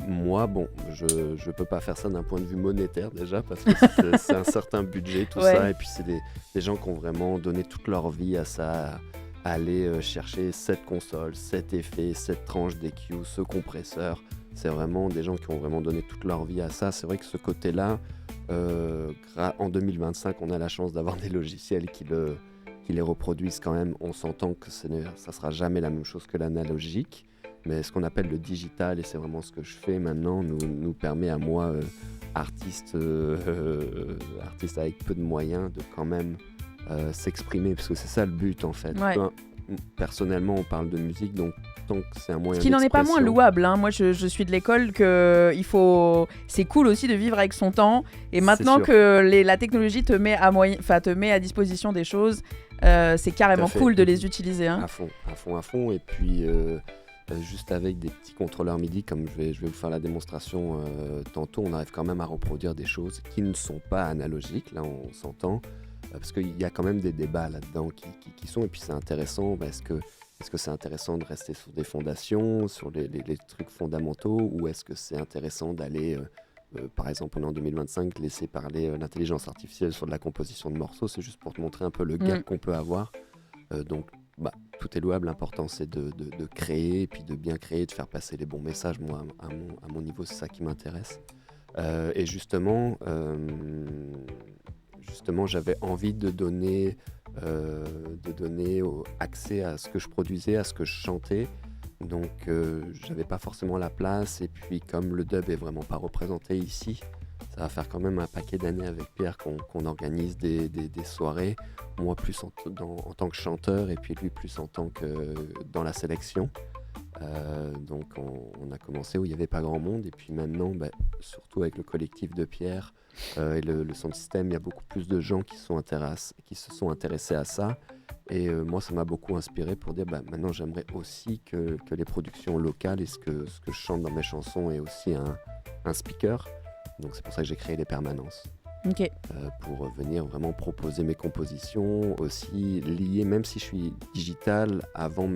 Moi, je peux pas faire ça d'un point de vue monétaire déjà, parce que c'est un certain budget tout ça, et puis c'est des gens qui ont vraiment donné toute leur vie à ça, à aller chercher cette console, cet effet, cette tranche d'EQ, ce compresseur. C'est vraiment des gens qui ont vraiment donné toute leur vie à ça. C'est vrai que ce côté-là, en 2025, on a la chance d'avoir des logiciels qui les reproduisent quand même. On s'entend que ça sera jamais la même chose que l'analogique, mais ce qu'on appelle le digital, et c'est vraiment ce que je fais maintenant, nous permet à moi, artiste avec peu de moyens, de quand même s'exprimer, parce que c'est ça le but en fait. Ouais. Personnellement, on parle de musique, donc tant que c'est un moyen Ce qui n'en est pas moins d'expression. louable, hein. Moi je suis de l'école que c'est cool aussi de vivre avec son temps, et maintenant sûr. que la technologie te met à disposition des choses, c'est carrément Tout à fait. cool de les utiliser, hein. À fond, et puis juste avec des petits contrôleurs MIDI, comme je vais vous faire la démonstration tantôt, on arrive quand même à reproduire des choses qui ne sont pas analogiques, là on s'entend, parce qu'il y a quand même des débats là-dedans qui sont, et puis c'est intéressant, est-ce que c'est intéressant de rester sur des fondations, sur les trucs fondamentaux, ou est-ce que c'est intéressant d'aller, par exemple, on est en 2025, laisser parler l'intelligence artificielle sur de la composition de morceaux? C'est juste pour te montrer un peu le gap qu'on peut avoir. Donc, tout est louable, l'important c'est de créer, et puis de bien créer, de faire passer les bons messages. Moi, à mon niveau, c'est ça qui m'intéresse. Et justement, j'avais envie de donner accès à ce que je produisais, à ce que je chantais. Donc j'avais pas forcément la place, et puis comme le dub est vraiment pas représenté ici, ça va faire quand même un paquet d'années avec Pierre qu'on organise des soirées, moi plus en tant que chanteur, et puis lui plus en tant que dans la sélection. Donc on a commencé où il n'y avait pas grand monde, et puis maintenant, surtout avec le collectif de Pierre et le sound system, il y a beaucoup plus de gens qui se sont intéressés à ça. Et moi, ça m'a beaucoup inspiré pour dire maintenant j'aimerais aussi que les productions locales et ce que je chante dans mes chansons est aussi un speaker. Donc c'est pour ça que j'ai créé les permanences. Ok. Pour venir vraiment proposer mes compositions, aussi liées, même si je suis digital, avant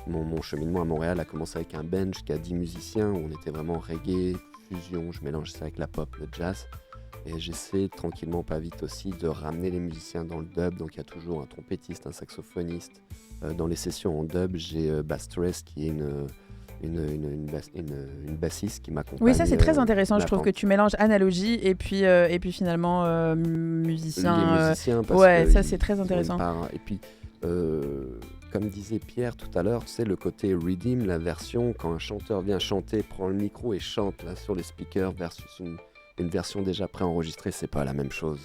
mon cheminement à Montréal a commencé avec un bench qui a 10 musiciens, où on était vraiment reggae, fusion, je mélange ça avec la pop, le jazz. Et j'essaie tranquillement, pas vite aussi, de ramener les musiciens dans le dub. Donc il y a toujours un trompettiste, un saxophoniste. Dans les sessions en dub, j'ai Bastress qui est une bassiste qui m'accompagne. Oui, ça c'est très intéressant. Je trouve que tu mélanges analogie et puis finalement musicien. Les musiciens, parce ouais, que ça c'est très intéressant. Et puis, comme disait Pierre tout à l'heure, c'est le côté redeem, la version quand un chanteur vient chanter, prend le micro et chante là, sur les speakers versus une version déjà préenregistrée, c'est pas la même chose.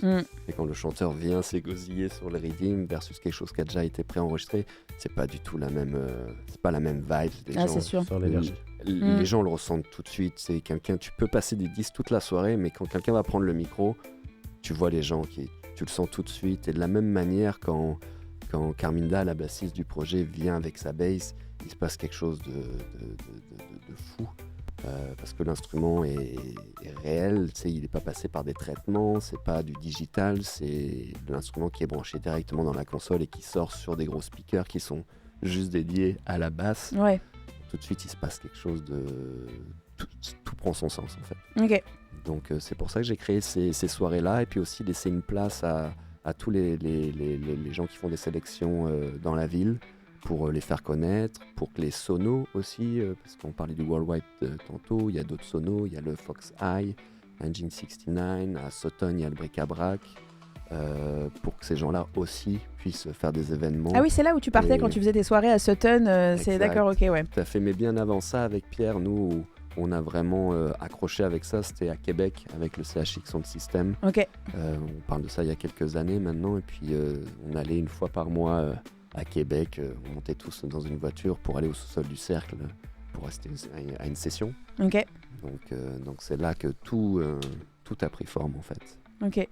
Et quand le chanteur vient s'égosiller sur le redeem versus quelque chose qui a déjà été préenregistré, c'est pas du tout la même, c'est pas la même vibe. C'est sûr. Sur l'énergie. Les gens le ressentent tout de suite. C'est quelqu'un, tu peux passer des disques toute la soirée, mais quand quelqu'un va prendre le micro, tu vois les gens tu le sens tout de suite. Et de la même manière, quand Carminda, la bassiste du projet, vient avec sa bass, il se passe quelque chose de fou. parce que l'instrument est réel, il n'est pas passé par des traitements, c'est pas du digital, c'est de l'instrument qui est branché directement dans la console et qui sort sur des gros speakers qui sont juste dédiés à la basse. Ouais. Tout de suite, il se passe quelque chose de... Tout prend son sens, en fait. Ok. Donc c'est pour ça que j'ai créé ces soirées-là, et puis aussi laisser une place à tous les gens qui font des sélections dans la ville, pour les faire connaître, pour que les sonos aussi, parce qu'on parlait du Worldwide tantôt, il y a d'autres sonos, il y a le Fox Eye, Engine 69, à Sutton il y a le Bric-à-Brac, pour que ces gens-là aussi puissent faire des événements. Ah oui, c'est là où tu partais Et- quand tu faisais tes soirées à Sutton, c'est Exact. d'accord, ok, ouais. Tout à fait, mais bien avant ça, avec Pierre, nous, on a vraiment accroché avec ça, c'était à Québec, avec le CHX Sound System. Ok. On parle de ça il y a quelques années maintenant, et puis on allait une fois par mois à Québec, on montait tous dans une voiture pour aller au sous-sol du cercle pour rester à une session. Ok. Donc c'est là que tout a pris forme en fait. Ok.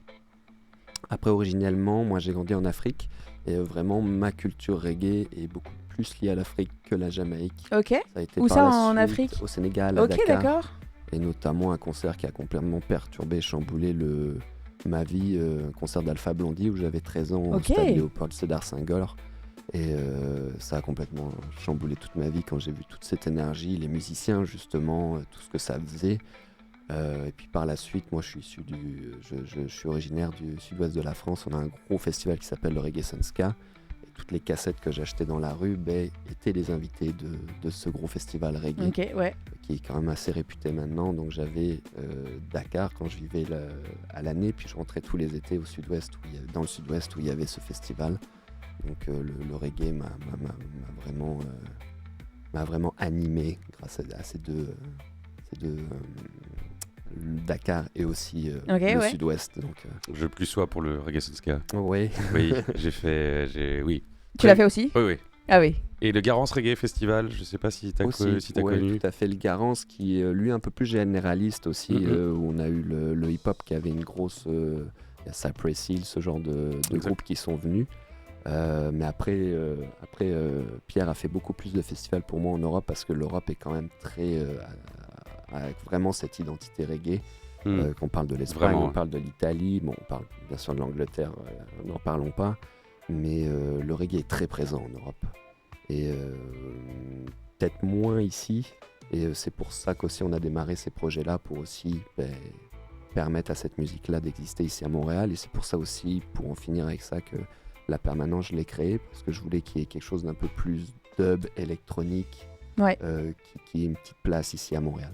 Après, originellement, moi j'ai grandi en Afrique, et vraiment ma culture reggae est beaucoup plus liée à l'Afrique que la Jamaïque. Ok. Ça a été Où par ça, la en suite Afrique? Au Sénégal, à Ok, Dakar. d'accord. Et notamment un concert qui a complètement perturbé, chamboulé ma vie, un concert d'Alpha Blondie où j'avais 13 ans au Ok. stade Léopold Sédar Senghor. Et ça a complètement chamboulé toute ma vie quand j'ai vu toute cette énergie, les musiciens justement, tout ce que ça faisait. Et puis par la suite, moi je suis originaire du sud-ouest de la France. On a un gros festival qui s'appelle le Reggae Sunska. Et toutes les cassettes que j'achetais dans la rue étaient les invités de ce gros festival reggae, Ok, ouais. qui est quand même assez réputé maintenant. Donc j'avais Dakar quand je vivais à l'année, puis je rentrais tous les étés au sud-ouest, dans le sud-ouest où il y avait ce festival. Donc le reggae m'a vraiment animé grâce à ces deux Dakar et aussi Ok, le ouais. sudouest. Donc Je plus sois pour le Reggae Sunska. oui. Oui, oui. Tu l'as fait aussi? Oui, oui. Ah oui. Et le Garance Reggae Festival, je sais pas si t'as Aussi, si t'as ouais, connu. tout à fait, le Garance qui est lui un peu plus généraliste aussi, où on a eu le hip-hop qui avait une grosse... il y a Cypress Hill, ce genre de Exact. groupes qui sont venus. Mais après, Pierre a fait beaucoup plus de festivals pour moi en Europe, parce que l'Europe est quand même très... avec vraiment cette identité reggae. Qu'on parle de l'Espagne, Vraiment, on parle de l'Italie, bon, on parle bien sûr de l'Angleterre, n'en parlons pas, mais le reggae est très présent en Europe. Et peut-être moins ici, et c'est pour ça qu'aussi on a démarré ces projets-là, pour aussi permettre à cette musique-là d'exister ici à Montréal. Et c'est pour ça aussi, pour en finir avec ça, que la permanence, je l'ai créée, parce que je voulais qu'il y ait quelque chose d'un peu plus dub, électronique, Ouais. qui ait une petite place ici à Montréal.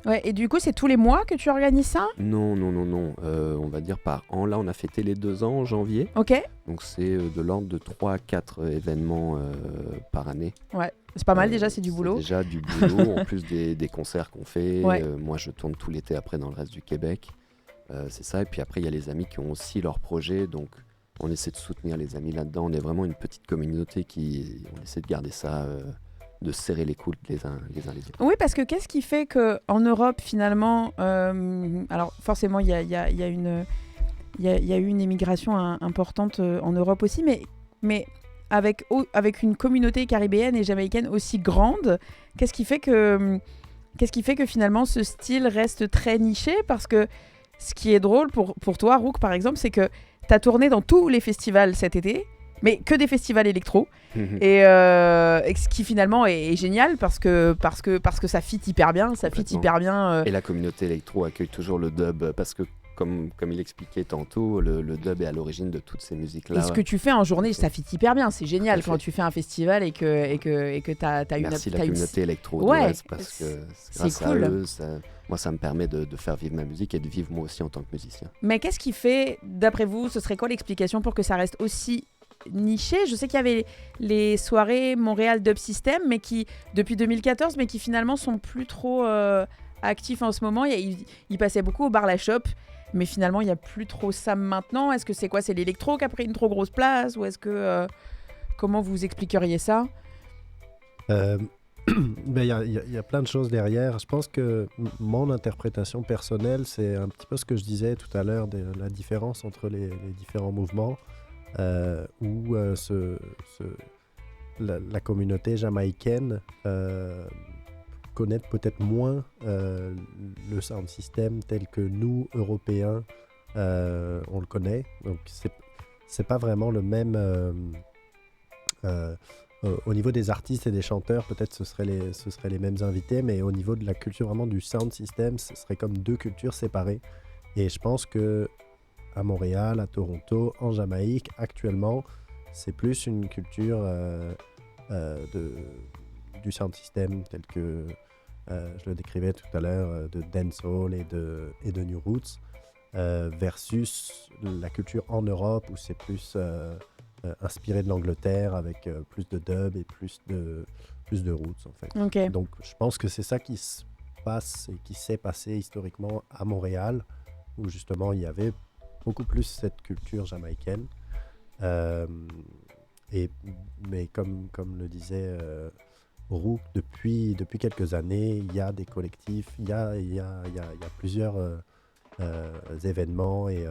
Ouais, et du coup, c'est tous les mois que tu organises ça? Non. On va dire par an. Là, on a fêté les 2 ans en janvier. Ok. Donc, c'est de l'ordre de 3 à 4 événements par année. Ouais. C'est pas mal déjà, c'est du boulot. Déjà du boulot, en plus des concerts qu'on fait. Ouais. Moi, je tourne tout l'été après dans le reste du Québec. C'est ça. Et puis après, il y a les amis qui ont aussi leurs projets. Donc, on essaie de soutenir les amis là-dedans. On est vraiment une petite communauté on essaie de garder ça... de serrer les coudes les uns les autres. Oui, parce que qu'est-ce qui fait qu'en Europe, finalement, alors forcément, il y a eu une émigration importante en Europe aussi, mais avec une communauté caribéenne et jamaïcaine aussi grande, qu'est-ce qui fait que finalement ce style reste très niché? Parce que ce qui est drôle pour toi, Rook, par exemple, c'est que tu as tourné dans tous les festivals cet été, mais que des festivals électro. Et ce qui finalement est génial parce que ça fit hyper bien, Et la communauté électro accueille toujours le dub, parce que comme il expliquait tantôt, le dub est à l'origine de toutes ces musiques-là. Et ce que tu fais en journée, ça fit hyper bien. C'est génial Tout à quand fait. tu fais un festival et que t'as une... Merci la t'as une- communauté électro de Ouais, West, parce que c'est grâce cool. à eux, moi ça me permet de faire vivre ma musique et de vivre moi aussi en tant que musicien. Mais qu'est-ce qui fait, d'après vous, ce serait quoi l'explication pour que ça reste aussi niché? Je sais qu'il y avait les soirées Montréal Dub System, mais qui, depuis 2014, mais qui finalement sont plus trop actifs en ce moment. Ils passaient beaucoup au bar La Shop, mais finalement, il n'y a plus trop ça maintenant. Est-ce que c'est quoi? C'est l'électro qui a pris une trop grosse place? Ou est-ce que... comment vous expliqueriez ça? Il y a plein de choses derrière. Je pense que mon interprétation personnelle, c'est un petit peu ce que je disais tout à l'heure, de la différence entre les différents mouvements, où la communauté jamaïcaine connaître peut-être moins le sound system tel que nous, Européens, on le connaît. Donc c'est pas vraiment le même... au niveau des artistes et des chanteurs, peut-être ce seraient les mêmes invités, mais au niveau de la culture vraiment du sound system, ce serait comme deux cultures séparées. Et je pense que à Montréal, à Toronto, en Jamaïque, actuellement, c'est plus une culture du sound system tel que je le décrivais tout à l'heure, de dancehall et de new roots, versus la culture en Europe où c'est plus inspiré de l'Angleterre avec plus de dub et plus de roots en fait. Ok. Donc je pense que c'est ça qui se passe et qui s'est passé historiquement à Montréal, où justement il y avait beaucoup plus cette culture jamaïcaine. Mais comme le disait Roux, depuis quelques années, il y a des collectifs, il y a plusieurs événements et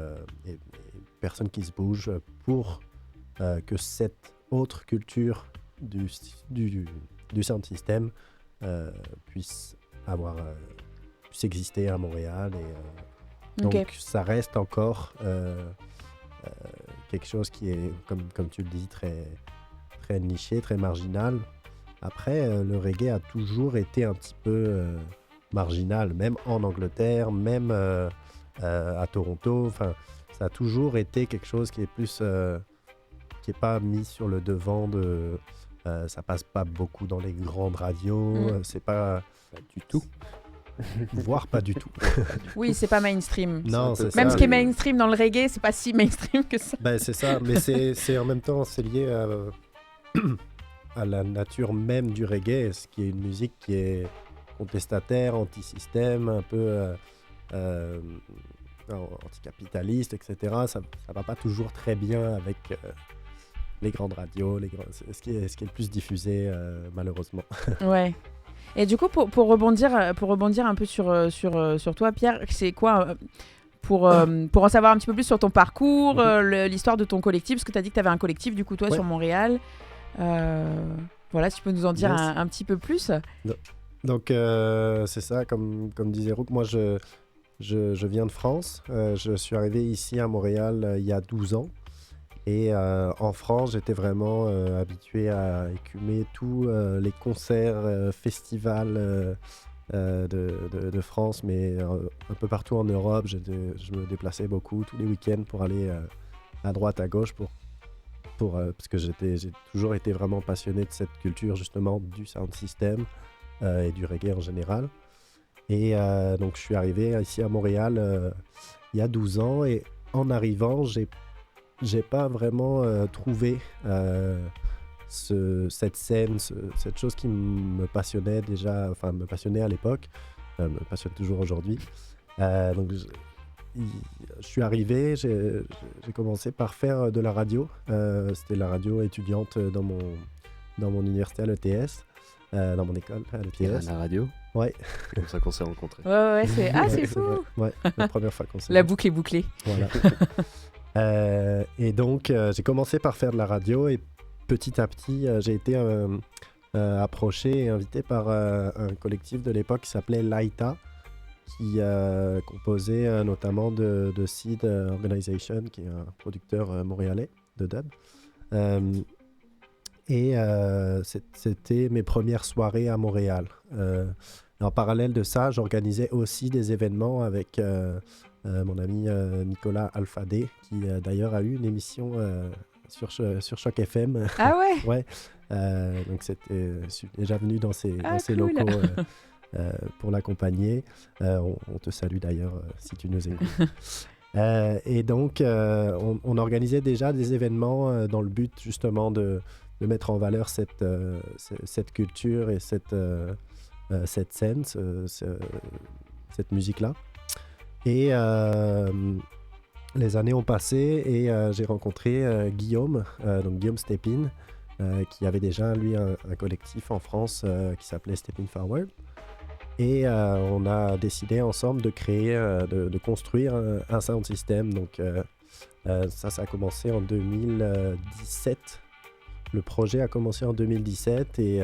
personnes qui se bougent pour que cette autre culture du sound system puisse exister à Montréal. Donc ça reste encore quelque chose qui est, comme tu le dis, très, très niché, très marginal. Après, le reggae a toujours été un petit peu marginal, même en Angleterre, même à Toronto. Enfin, ça a toujours été quelque chose qui est plus... qui n'est pas mis sur le devant de... ça passe pas beaucoup dans les grandes radios, c'est pas... Pas du tout. Voire pas du tout. Oui, c'est pas mainstream. Non, c'est Même ça. ce qui est mainstream dans le reggae, c'est pas si mainstream que ça. Ben, c'est ça, mais c'est en même temps, c'est lié à la nature même du reggae, ce qui est une musique qui est contestataire, anti-système, un peu anticapitaliste, etc. Ça va pas toujours très bien avec les grandes radios, ce qui est le plus diffusé, malheureusement. Ouais. Et du coup, pour rebondir un peu sur toi, Pierre, c'est quoi pour en savoir un petit peu plus sur ton parcours, l'histoire de ton collectif, parce que tu as dit que tu avais un collectif, du coup, toi, sur Montréal. Voilà, si tu peux nous en dire un petit peu plus. Donc, c'est ça, comme disait Roux, moi, je viens de France. Je suis arrivé ici à Montréal il y a 12 ans. Et en France, j'étais vraiment habitué à écumer tous les concerts, festivals de France, mais un peu partout en Europe. Je me déplaçais beaucoup tous les week-ends pour aller à droite, à gauche, parce que j'ai toujours été vraiment passionné de cette culture, justement, du sound system et du reggae en général. Et donc, je suis arrivé ici à Montréal il y a 12 ans, et en arrivant, j'ai pas vraiment trouvé cette scène, cette chose qui me passionnait déjà, enfin me passionnait à l'époque, me passionne toujours aujourd'hui. Donc je suis arrivé, j'ai commencé par faire de la radio. C'était la radio étudiante dans mon université à l'ETS, dans mon école à l'ETS. À la radio. Ouais. Comme ça qu'on s'est rencontrés. Ouais, c'est fou. Ouais, la première fois qu'on s'est La boucle est bouclée. Voilà. Et donc, j'ai commencé par faire de la radio, et petit à petit, j'ai été approché et invité par un collectif de l'époque qui s'appelait Laïta, qui composait notamment de Seed Organization, qui est un producteur montréalais de dub. Et c'était mes premières soirées à Montréal. En parallèle de ça, j'organisais aussi des événements avec mon ami Nicolas Alfadé, qui d'ailleurs a eu une émission sur Choc FM. Ah ouais. Ouais. Donc je suis déjà venu dans ses cool. locaux pour l'accompagner. On te salue d'ailleurs si tu nous écoutes. Et donc, on organisait déjà des événements dans le but justement de mettre en valeur cette culture et cette scène, cette musique-là. Et les années ont passé, et j'ai rencontré Guillaume Stepin, qui avait déjà, lui, un collectif en France qui s'appelait Stepping Forward. Et on a décidé ensemble de créer, de construire un sound system. Donc ça a commencé en 2017. Le projet a commencé en 2017, et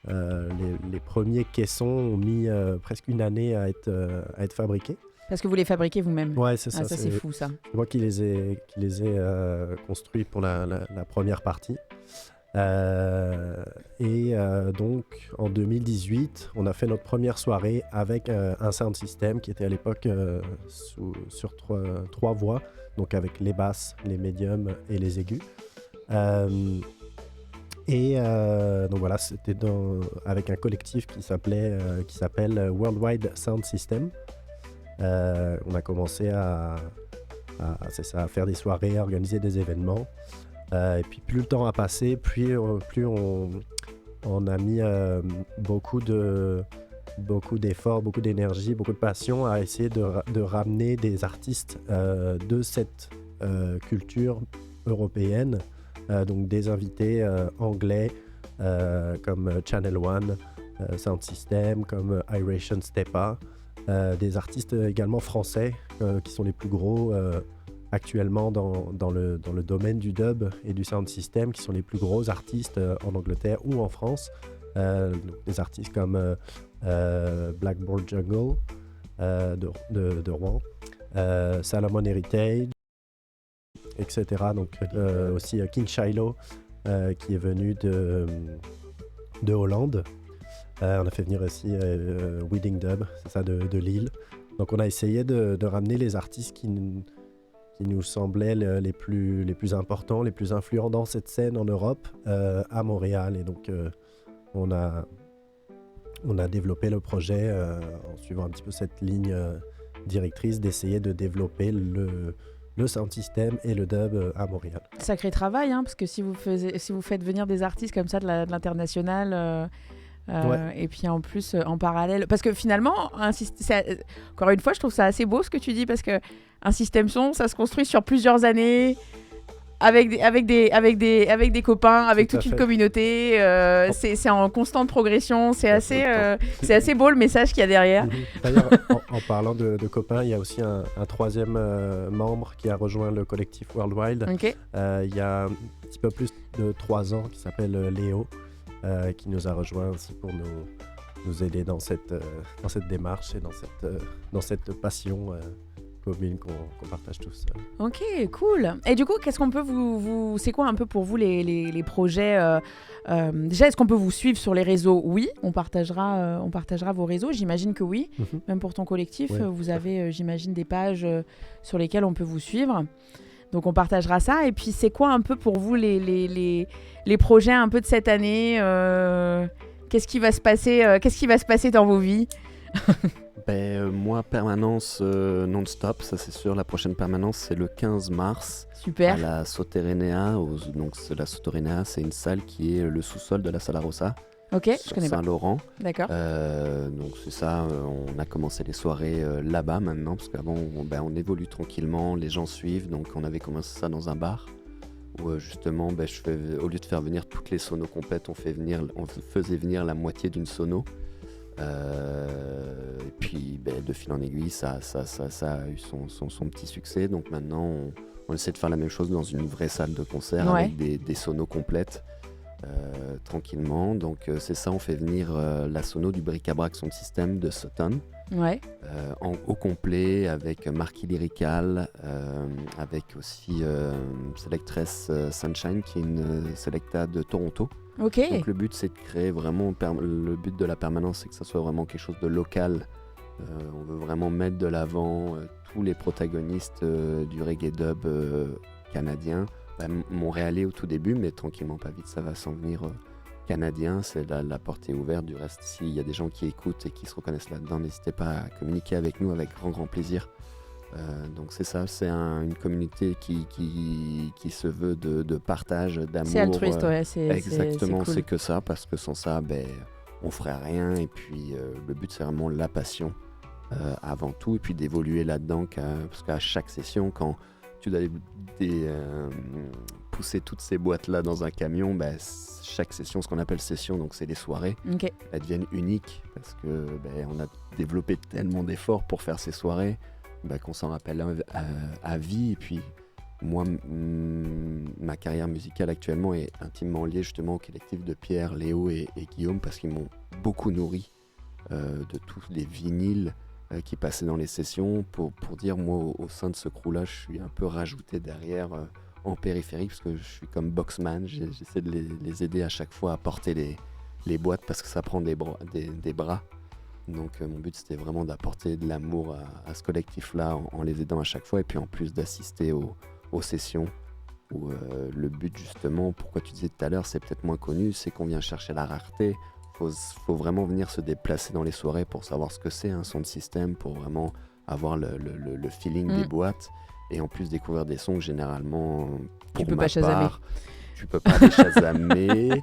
les premiers caissons ont mis presque une année à être fabriqués. Parce que vous les fabriquez vous-même. Ouais, c'est ça. Ah, ça, c'est fou, ça. C'est moi qui les ai construits pour la première partie. Donc, en 2018, on a fait notre première soirée avec un sound system qui était à l'époque sur trois voix, donc avec les basses, les médiums et les aigus. Donc voilà, c'était avec un collectif qui s'appelle Worldwide Sound System. On a commencé à faire des soirées, à organiser des événements. Et puis plus le temps a passé, plus on a mis beaucoup d'efforts, beaucoup d'énergie, beaucoup de passion à essayer de ramener des artistes de cette culture européenne, donc des invités anglais comme Channel One, Sound System, comme Iration Stepa, des artistes également français qui sont les plus gros actuellement dans le domaine du dub et du sound system, qui sont les plus gros artistes en Angleterre ou en France. Des artistes comme Blackboard Jungle de Rouen, Salomon Heritage, etc. Donc aussi King Shiloh qui est venu de Hollande. On a fait venir aussi Wedding Dub, c'est ça, de Lille. Donc on a essayé de ramener les artistes qui nous semblaient les plus importants, les plus influents dans cette scène en Europe, à Montréal. Et donc on a développé le projet en suivant un petit peu cette ligne directrice d'essayer de développer le sound system et le dub à Montréal. Sacré travail, hein, parce que si vous faites venir des artistes comme ça de l'international... Ouais. Et puis en plus en parallèle, parce que finalement encore une fois je trouve ça assez beau ce que tu dis, parce que un système son ça se construit sur plusieurs années avec des copains, avec toute une communauté, c'est en constante progression, c'est assez beau le message qu'il y a derrière. D'ailleurs, en parlant de copains, il y a aussi un troisième membre qui a rejoint le collectif Worldwide. Okay. Il y a un petit peu plus de 3 ans, qui s'appelle Léo, qui nous a rejoint aussi pour nous aider dans cette démarche et dans cette passion commune qu'on partage tous. Ok, cool. Et du coup, qu'est-ce qu'on peut c'est quoi un peu pour vous les projets déjà, est-ce qu'on peut vous suivre sur les réseaux? Oui, on partagera vos réseaux, j'imagine que oui. Même pour ton collectif, ouais, vous avez, j'imagine, des pages sur lesquelles on peut vous suivre. Donc on partagera ça. Et puis c'est quoi un peu pour vous les projets un peu de cette année? Qu'est-ce qui va se passer dans vos vies? Moi, permanence non-stop, ça c'est sûr. La prochaine permanence, c'est le 15 mars. Super. À la Soterenea. Donc la Soterenea, c'est une salle qui est le sous-sol de la Sala Rossa. Ok, je connais pas. Saint-Laurent. D'accord. Donc c'est ça, on a commencé les soirées là-bas maintenant, parce qu'avant on évolue tranquillement, les gens suivent, donc on avait commencé ça dans un bar, où justement au lieu de faire venir toutes les sonos complètes, on faisait venir la moitié d'une sono. Et puis de fil en aiguille, ça a eu son petit succès, donc maintenant on essaie de faire la même chose dans une vraie salle de concert, ouais, avec des sonos complètes. Tranquillement, donc c'est ça, on fait venir la sono du bric-à-brac Sound System de Sutton, ouais, au complet, avec Marquis Lyrical, avec aussi Selectress Sunshine, qui est une Selecta de Toronto. ok. Donc le but c'est de créer vraiment, le but de la permanence c'est que ça soit vraiment quelque chose de local. On veut vraiment mettre de l'avant tous les protagonistes du reggae dub canadien. Montréalais au tout début, mais tranquillement, pas vite, ça va s'en venir canadien. C'est la porte est ouverte. Du reste, s'il y a des gens qui écoutent et qui se reconnaissent là-dedans, n'hésitez pas à communiquer avec nous avec grand plaisir. Donc c'est ça, c'est une communauté qui se veut de partage, d'amour. C'est altruiste, ouais. Exactement, c'est cool. c'est que ça, parce que sans ça, on ferait rien. Et puis le but, c'est vraiment la passion avant tout, et puis d'évoluer là-dedans, parce qu'à chaque session, quand tu dois pousser toutes ces boîtes-là dans un camion, chaque session, ce qu'on appelle session, donc c'est des soirées, Okay. elles deviennent uniques, parce que on a développé tellement d'efforts pour faire ces soirées qu'on s'en rappelle à vie. Et puis moi, ma carrière musicale actuellement est intimement liée justement au collectif de Pierre, Léo et Guillaume, parce qu'ils m'ont beaucoup nourri de tous les vinyles qui passaient dans les sessions, pour dire, moi, au sein de ce crew-là, je suis un peu rajouté derrière en périphérie, parce que je suis comme boxman, j'essaie de les aider à chaque fois à porter les boîtes, parce que ça prend des bras. Donc mon but, c'était vraiment d'apporter de l'amour à ce collectif-là en les aidant à chaque fois, et puis en plus d'assister aux sessions, où le but justement, pourquoi tu disais tout à l'heure, c'est peut-être moins connu, c'est qu'on vient chercher la rareté. Faut vraiment venir se déplacer dans les soirées pour savoir ce que c'est un son de système, pour vraiment avoir le feeling des boîtes, et en plus découvrir des sons que généralement, pour tu peux ma pas chasamer. part, tu peux pas les chasamer.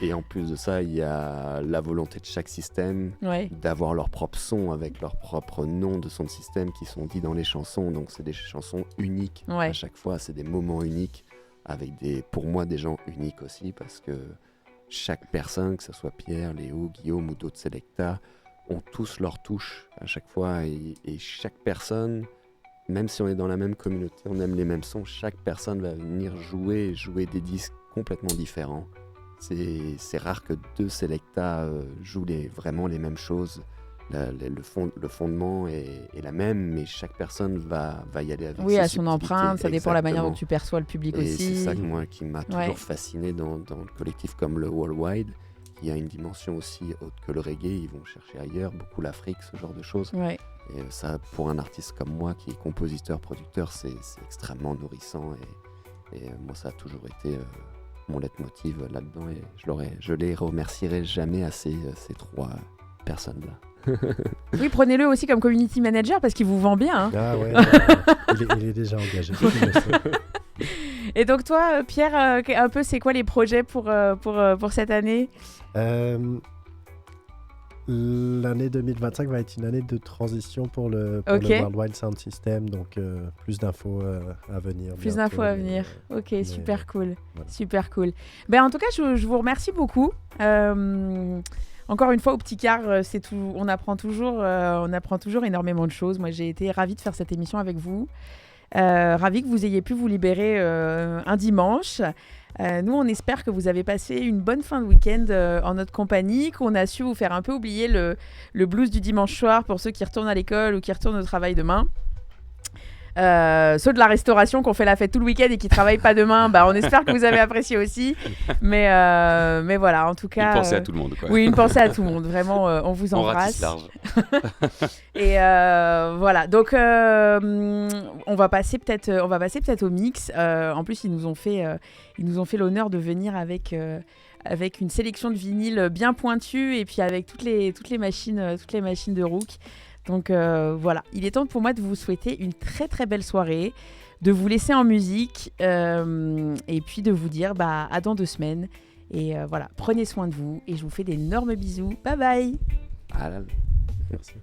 Et en plus de ça, il y a la volonté de chaque système d'avoir leur propre son avec leur propre nom de son de système qui sont dits dans les chansons. Donc c'est des chansons uniques à chaque fois, c'est des moments uniques avec pour moi des gens uniques aussi, parce que chaque personne, que ce soit Pierre, Léo, Guillaume ou d'autres Selecta, ont tous leur touche à chaque fois, et chaque personne, même si on est dans la même communauté, on aime les mêmes sons, chaque personne va venir jouer des disques complètement différents. C'est rare que deux Selecta jouent vraiment les mêmes choses. Le fondement est la même, mais chaque personne va y aller avec ses à son empreinte, ça dépend de la manière dont Exactement. tu perçois le public Et aussi. c'est ça qui m'a toujours fasciné dans le collectif comme le Worldwide. Il y a une dimension aussi haute que le reggae, ils vont chercher ailleurs, beaucoup l'Afrique, ce genre de choses. Et ça, pour un artiste comme moi, qui est compositeur, producteur, c'est extrêmement nourrissant. Et moi, ça a toujours été mon leitmotiv là-dedans. Et je les remercierai jamais assez, ces trois personnes-là. Oui, prenez-le aussi comme community manager parce qu'il vous vend bien. Hein. Ah ouais, il est déjà engagé. Et donc toi, Pierre, un peu, c'est quoi les projets pour cette année ? L'année 2025 va être une année de transition pour le Worldwide Sound System, donc plus d'infos à venir. Plus d'infos à venir. Ok, super cool. Voilà. Super cool. Ben, en tout cas, je vous remercie beaucoup. Encore une fois, au Petit Quart, c'est tout. On apprend toujours énormément de choses. Moi, j'ai été ravie de faire cette émission avec vous. Ravie que vous ayez pu vous libérer un dimanche. Nous, on espère que vous avez passé une bonne fin de week-end en notre compagnie, qu'on a su vous faire un peu oublier le blues du dimanche soir pour ceux qui retournent à l'école ou qui retournent au travail demain. Ceux de la restauration qui ont fait la fête tout le week-end et qui ne travaillent pas demain, on espère que vous avez apprécié aussi. Mais voilà, en tout cas... Une pensée à tout le monde, quoi. Oui, une pensée à tout le monde. Vraiment, on vous embrasse. On ratisse large. Et voilà, donc on va passer peut-être au mix. En plus, ils nous ont fait l'honneur de venir avec une sélection de vinyles bien pointue et puis avec toutes les machines de Rook. Donc voilà, il est temps pour moi de vous souhaiter une très très belle soirée, de vous laisser en musique et puis de vous dire à dans 2 semaines. Et voilà, prenez soin de vous et je vous fais d'énormes bisous. Bye bye. Merci.